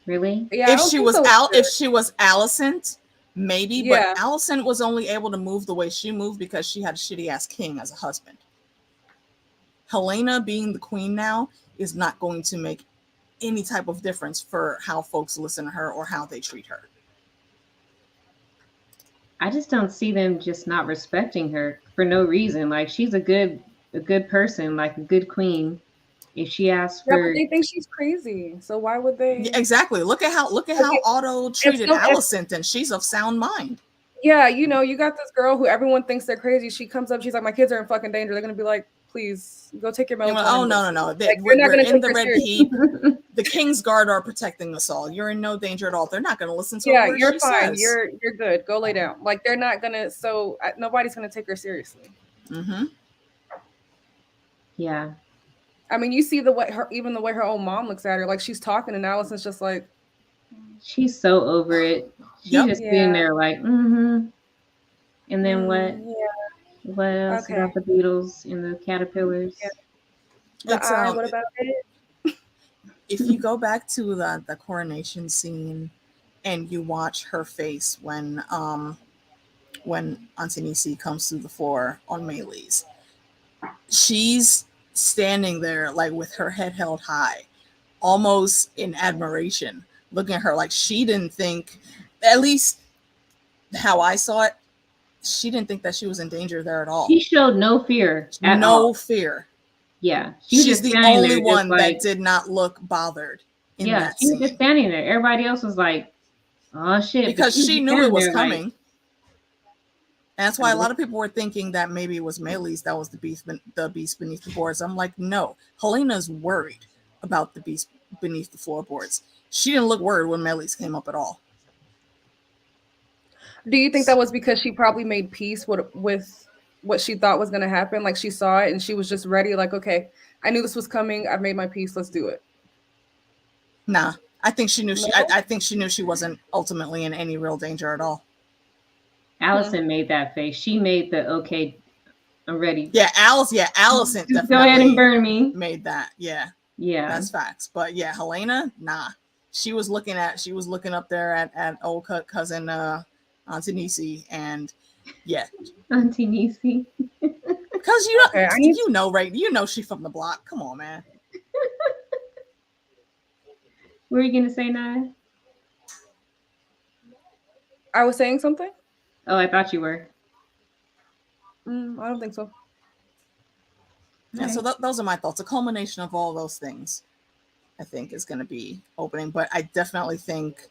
Really? Yeah, I If don't she think was so if either. she was Alicent, maybe. Yeah. But Alicent was only able to move the way she moved because she had a shitty ass king as a husband. Helena being the queen now is not going to make any type of difference for how folks listen to her or how they treat her. I just don't see them just not respecting her for no reason. Like she's a good person, like a good queen. If she asks Yeah, but for, they think she's crazy. So why would they? Yeah, exactly. Look at how Otto treated Alicent, and she's of sound mind. Yeah, you know, you got this girl who everyone thinks they're crazy. She comes up, she's like, my kids are in fucking danger. They're gonna be like, please go take your melatonin. Oh no. Like, you're not We're gonna in take the her Red seriously. Keep. The King's Guard are protecting us all. You're in no danger at all. They're not gonna listen to a Yeah, word you're she fine. says. You're good. Go lay down. Like they're not gonna. So nobody's gonna take her seriously. Mm-hmm. yeah, I mean, you see the way her own mom looks at her. Like she's talking, and Allison's just like, she's so over it. She's Yep. just sitting there like, mm-hmm. And then what? Yeah. What else Okay. about the beetles and the caterpillars? Yeah. The eye. What about it? If you go back to the coronation scene, and you watch her face when Auntie Nisi comes through the floor on Maylee's, she's standing there like with her head held high, almost in admiration, looking at her like she didn't think, at least how I saw it, she didn't think that she was in danger there at all. She showed no fear at all. No fear. Yeah. She's the only one that did not look bothered in that she was scene. just standing there. Everybody else was like, oh shit. Because she knew it was coming. Like, and that's why a lot of people were thinking that maybe it was Maylee's that was the beast beneath the boards. I'm like, no. Helena's worried about the beast beneath the floorboards. She didn't look worried when Maylee's came up at all. Do you think that was because she probably made peace with what she thought was going to happen? Like she saw it and she was just ready. Like, okay, I knew this was coming. I've made my peace. Let's do it. Nah, I think she knew. I think she knew she wasn't ultimately in any real danger at all. Alicent made that face. She made the okay, I'm ready. Yeah, Alicent Just go ahead and burn me. Made that. Yeah, that's facts. But yeah, Helena, nah. She was looking up there at old cousin Auntie Nisi, and yeah, Auntie Nisi. Because you know she from the block. Come on, man. What were you gonna say, Naya? I was saying something. Oh, I thought you were. I don't think so. Yeah, okay. So those are my thoughts. A culmination of all those things, I think, is going to be opening. But I definitely think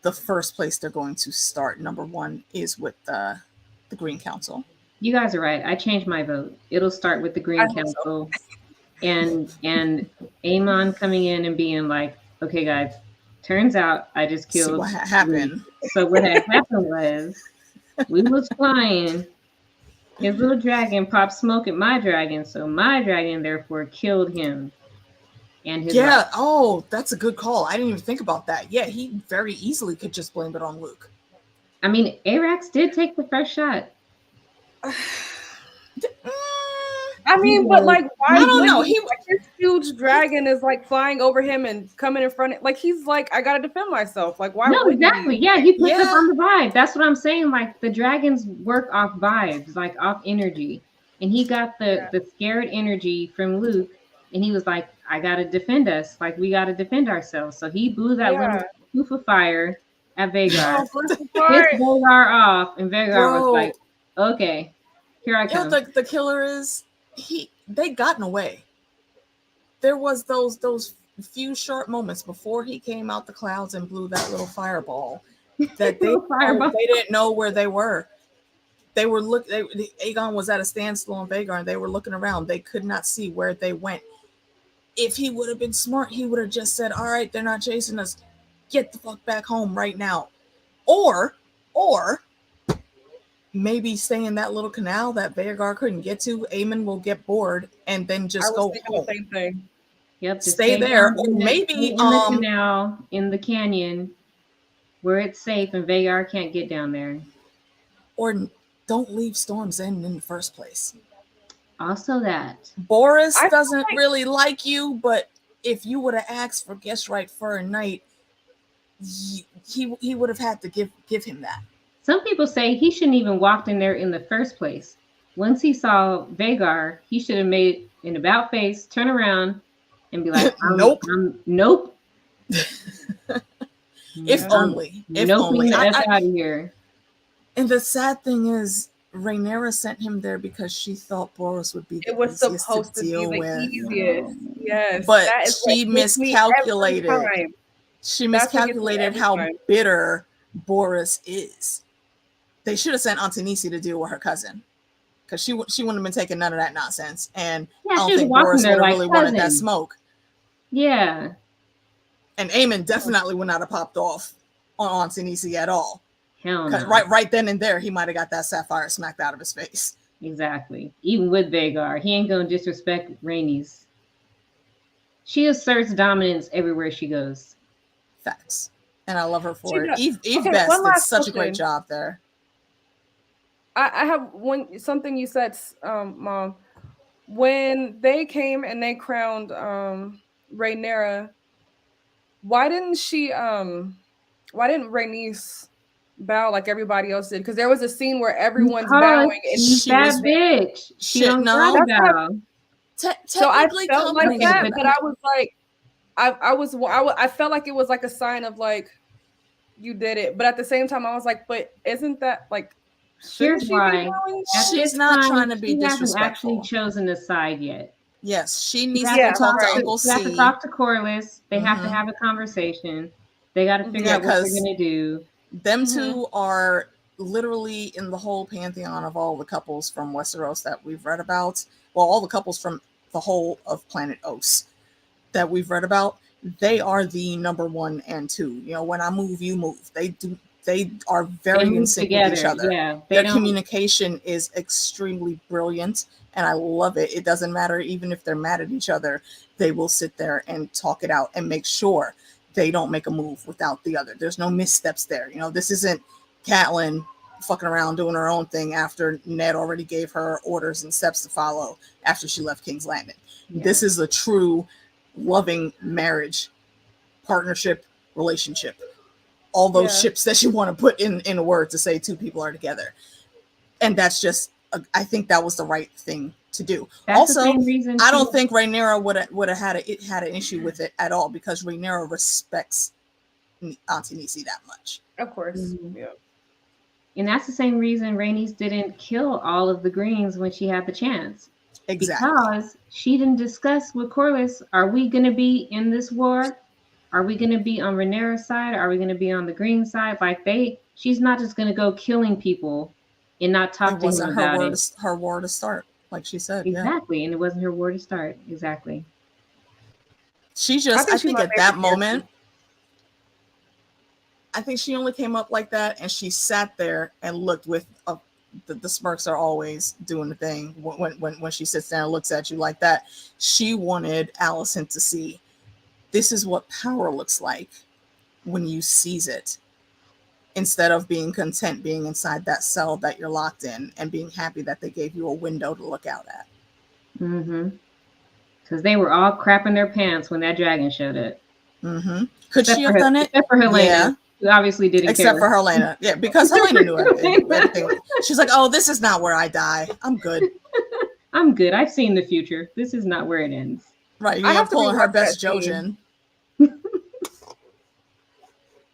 the first place they're going to start, number one, is with the Green Council. You guys are right. I changed my vote. It'll start with the Green Council, and Aemon coming in and being like, "Okay, guys, turns out I just killed." See what happened. So what had happened was we was flying. His little dragon popped smoke at my dragon, so my dragon therefore killed him. And his wife. Oh, that's a good call. I didn't even think about that. Yeah, he very easily could just blame it on Luke. I mean, Arax did take the first shot. I mean, but like, why? I don't know. He like this huge dragon is like flying over him and coming in front of, like he's like, I gotta defend myself. Like, why? No, exactly. Yeah, he puts up on the vibe. That's what I'm saying. Like the dragons work off vibes, like off energy. And he got the scared energy from Luke, and he was like, I gotta defend us. Like we gotta defend ourselves. So he blew that little poof of fire at Vhagar. Hit Vhagar off, and Vhagar was like, okay, here I come. The killer is. They gotten away. There was those few short moments before he came out the clouds and blew that little fireball that they didn't know where they were. They were Aegon was at a standstill on Vhagar, and they were looking around. They could not see where they went. If he would have been smart, he would have just said, "All right, they're not chasing us. Get the fuck back home right now," or maybe stay in that little canal that Vhagar couldn't get to. Aemon will get bored and then just go home. The same thing. Yep. Stay there, or maybe in the canal, in the canyon, where it's safe and Vhagar can't get down there. Or don't leave Storm's End in the first place. Also, that Boris doesn't really like you, but if you would have asked for guest right for a night, he would have had to give him that. Some people say he shouldn't even walked in there in the first place. Once he saw Vhagar, he should have made an about face, turn around, and be like, "Nope, nope." If only. Nope, out of here. And the sad thing is, Rhaenyra sent him there because she thought Boris would be the It was easiest to supposed to be deal the with. easiest. Yes, But that is what she gets me every miscalculated. time. She That's what gets me miscalculated every how time. bitter Boris is. They should have sent Antonisi to deal with her cousin, because she wouldn't have been taking none of that nonsense. And Yeah, I she don't was think walking Boris there would have like really wanted that cousin. smoke. Yeah. And Aemon definitely would not have popped off on Antonisi at all. Hell no. Right then and there, he might have got that sapphire smacked out of his face. Exactly. Even with Vagar, he ain't gonna disrespect Rhaenys. She asserts dominance everywhere she goes. Facts. And I love her for it. Eve Okay, Best one did last such a great question. job there. I have something you said, Mom. When they came and they crowned Rhaenyra, why didn't Rhaenys bow like everybody else did? Because there was a scene where everyone's Because bowing and she's she that was- bitch. She Shit, don't no. gotta That's bow. so I Technically, felt like company that, did but I was like, I felt like it was like a sign of like you did it, but at the same time I was like, but isn't that like shouldn't Here's she be why. bowing? At She's this not time, trying to be she hasn't actually disrespectful. chosen a side yet. Yes, she needs She to has go talk right. to Uncle She has to C. talk to Corlys. They have to Mhm. have a conversation. They got to figure Yeah, out what they're 'cause gonna do. Them Mhm. two are literally in the whole pantheon of all the couples from Westeros that we've read about. Well, all the couples from the whole of Planet Os that we've read about. They are the number 1 and 2. You know, when I move, you move. They are very They in move sync with each together. other. Yeah, they Their don't. communication is extremely brilliant, and I love it. It doesn't matter, even if they're mad at each other, they will sit there and talk it out and make sure they don't make a move without the other. There's no missteps there. You know, this isn't Catelyn fucking around doing her own thing after Ned already gave her orders and steps to follow after she left King's Landing. Yeah. This is a true loving marriage, partnership, relationship. All those Yeah. ships that you want to put in a word to say two people are together. And that's just, I think that was the right thing to do. That's Also, the same reason I don't think Rhaenyra would have had an issue with it at all, because Rhaenyra respects Auntie Nisi that much. Of course. Mhm. Yeah. And that's the same reason Rhaenys didn't kill all of the Greens when she had the chance. Exactly. Because she didn't discuss with Corlys, are we going to be in this war? Are we going to be on Rhaenyra's side? Are we going to be on the Green side? Like she's not just going to go killing people and not talk It to him wasn't about it. her war to start, like she said. Exactly. Yeah. And it wasn't her war to start. Exactly. She just, I think my at that favorite moment, character. I think she only came up like that, and she sat there and looked with the smirks are always doing the thing when she sits there and looks at you like that. She wanted Alicent to see, this is what power looks like when you seize it, instead of being content being inside that cell that you're locked in and being happy that they gave you a window to look out at. Mm-hmm. Because they were all crapping their pants when that dragon showed up. Mm-hmm. Could Except she have done it? Except for Helena. Yeah. Who obviously didn't care. Except for Helena. Yeah, because Helena knew everything. She's like, oh, this is not where I die. I'm good. I'm good. I've seen the future. This is not where it ends. Right. You're pulling her best Jojen.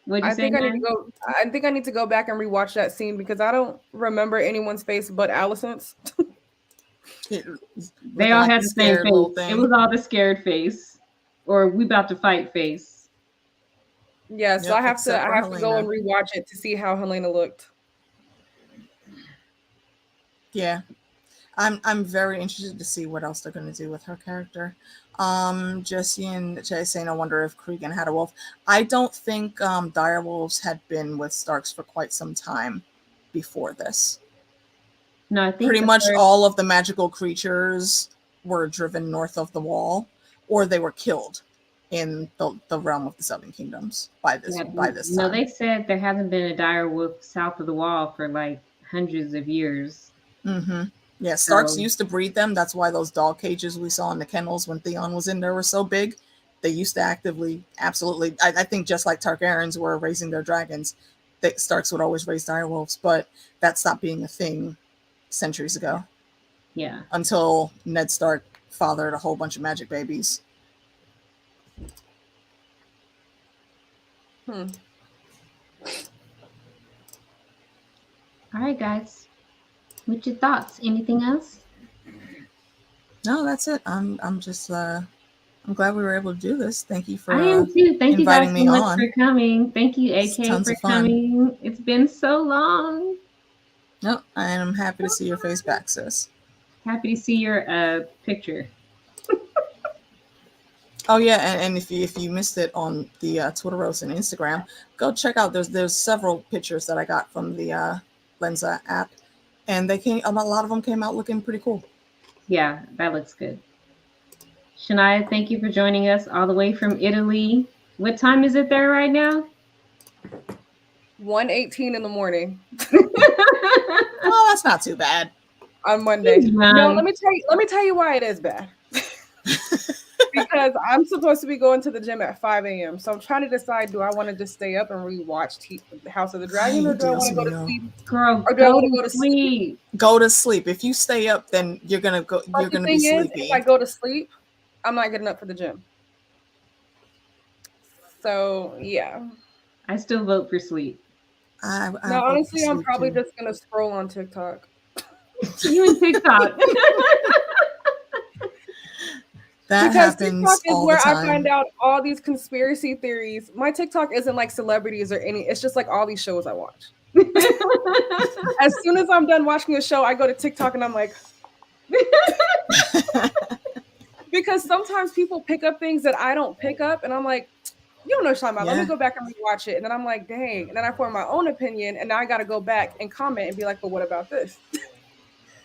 What'd you say, I think I need to go back and rewatch that scene, because I don't remember anyone's face but Alicent's. They all had the same face. It was all the scared face, or we about to fight face. Yeah, so I have to go and rewatch it to see how Helena looked. Yeah. I'm very interested to see what else they're going to do with her character. Jesse and Jay saying, I wonder if Cregan had a wolf. I don't think direwolves had been with Starks for quite some time before this. No, I think pretty much all of the magical creatures were driven north of the wall, or they were killed in the realm of the Seven Kingdoms by this time. No, they said there hasn't been a dire wolf south of the wall for like hundreds of years. Mm-hmm. Yeah, Starks used to breed them. That's why those dog cages we saw in the kennels when Theon was in there were so big. They used to absolutely. I think just like Targaryens were raising their dragons, Starks would always raise dire wolves, but that stopped being a thing centuries ago. Yeah. Until Ned Stark fathered a whole bunch of magic babies. All right, guys. What's your thoughts? Anything else? No, that's it. I'm just I'm glad we were able to do this. Thank you I for am too. Thank you guys inviting so me much on. for coming. Thank you, It's AK, tons for of fun. coming. It's been so long. No, and I'm happy to see your face back, sis. Happy to see your picture. Oh yeah, and if you missed it on the Twitter roast and Instagram, go check out. There's several pictures that I got from the Lensa app, and they came. A lot of them came out looking pretty cool. Yeah, that looks good. Shania, thank you for joining us all the way from Italy. What time is it there right now? 1:18 in the morning Oh, that's not too bad. on Monday. She's No, young. let me tell you why it is bad. Because I'm supposed to be going to the gym at 5 a.m. So I'm trying to decide, do I want to just stay up and rewatch House of the Dragon, or Ay, do I want Dios to go to mío. sleep? Girl, Or do I go want to to go to sleep? sleep. Go to sleep. If you stay up, then you're gonna go. But You're the gonna be thing is, sleepy. if I go to sleep, I'm not getting up for the gym. So yeah. I still vote for sleep. I No, vote for honestly, I'm sleep probably too. just gonna scroll on TikTok. You and TikTok. That Because TikTok happens is all the where I find time. out all these conspiracy theories. My TikTok isn't like celebrities or any, it's just like all these shows I watch. As soon as I'm done watching a show, I go to TikTok and I'm like, because sometimes people pick up things that I don't pick up, and I'm like, you don't know what you're talking about. Let me Yeah. go back and rewatch it. And then I'm like, dang. And then I form my own opinion, and now I got to go back and comment and be like, but what about this?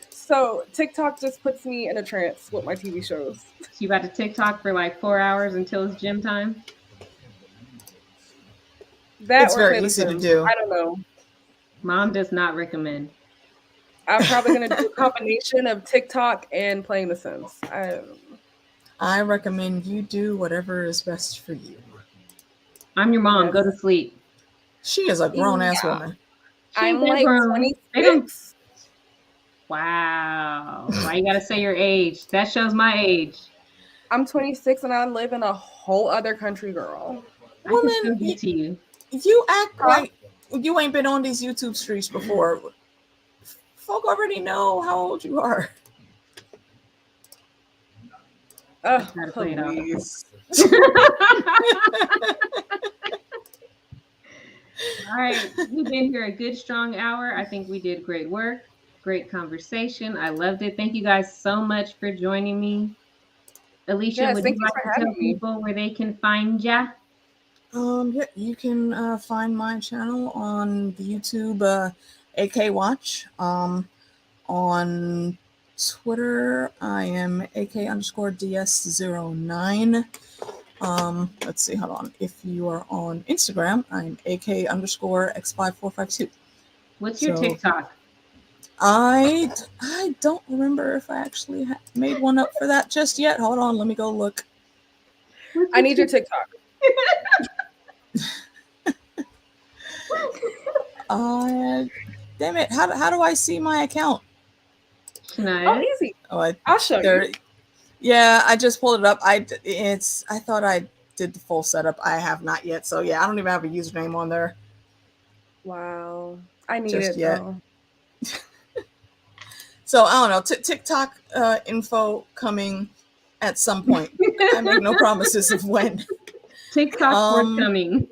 So TikTok just puts me in a trance with my TV shows. She about to TikTok for like 4 hours until it's gym time. That It's or play very The easy to Sims. do. I don't know. Mom does not recommend. I'm probably gonna do a combination of TikTok and playing The Sims. I recommend you do whatever is best for you. I'm your mom. Yes. Go to sleep. She is a grown ass Yeah. woman. She I'm ain't that like grown. They don't. 26. Wow. Why you gotta say your age? That shows my age. I'm 26 and I live in a whole other country, girl. I Well can then, still get to you. you act Huh? like you ain't been on these YouTube streets before. Folk already know how old you are. Oh, Gotta play it off. please. All right, we've been here a good strong hour. I think we did great work, great conversation. I loved it. Thank you guys so much for joining me. Alicia, Yes, would thank you you like for to having tell me. people where they can find ya? Yeah, you can find my channel on the YouTube AK Watch. On Twitter, I am AK_DS09. Let's see, hold on. If you are on Instagram, I'm AK_X5452. What's your So TikTok? I don't remember if I actually made one up for that just yet. Hold on, let me go look. I need your TikTok. Damn it! How do I see my account? Shania? Oh, easy. Oh, I'll show you. Yeah, I just pulled it up. I thought I did the full setup. I have not yet. So yeah, I don't even have a username on there Wow. I need just it yet. though. So I don't know. TikTok info coming at some point. I make no promises of when. TikTok forthcoming.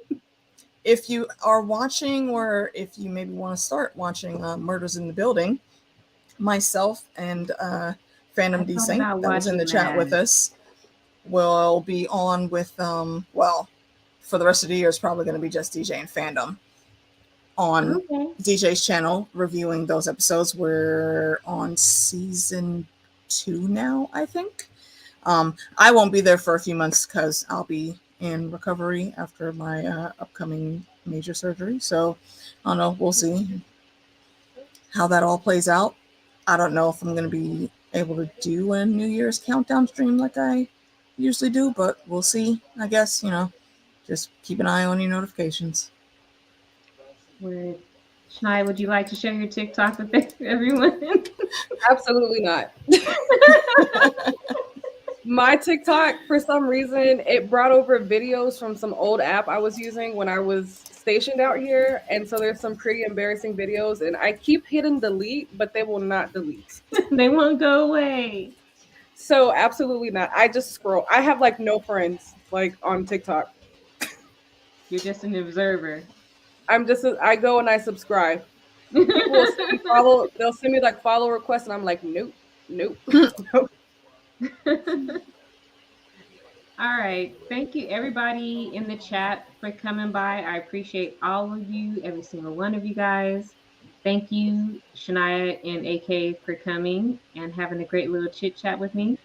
If you are watching, or if you maybe want to start watching Murders in the Building, myself and Phantom D Saint, that was in the chat with us, will be on with well, for the rest of the year, it's probably going to be just DJ and Fandom on DJ's channel reviewing those episodes. We're on season 2 now, I think. I won't be there for a few months because I'll be in recovery after my upcoming major surgery. So I don't know. We'll see how that all plays out. I don't know if I'm going to be able to do a New Year's countdown stream like I usually do, but we'll see. I guess, just keep an eye on your notifications. Word. Shania, would you like to share your TikTok with everyone? Absolutely not. My TikTok, for some reason, it brought over videos from some old app I was using when I was stationed out here. And so there's some pretty embarrassing videos, and I keep hitting delete, but they will not delete. They won't go away. So absolutely not. I just scroll. I have like no friends like on TikTok. You're just an observer. I go and I subscribe. People will send me follow. They'll send me like follow requests, and I'm like, nope, nope, nope. All right. Thank you, everybody in the chat, for coming by. I appreciate all of you, every single one of you guys. Thank you, Shania and AK, for coming and having a great little chit chat with me.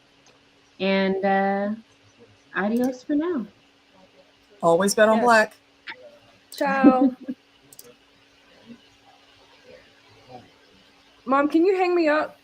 And adios for now. Always bet on Yes. black. Ciao. Mom, can you hang me up?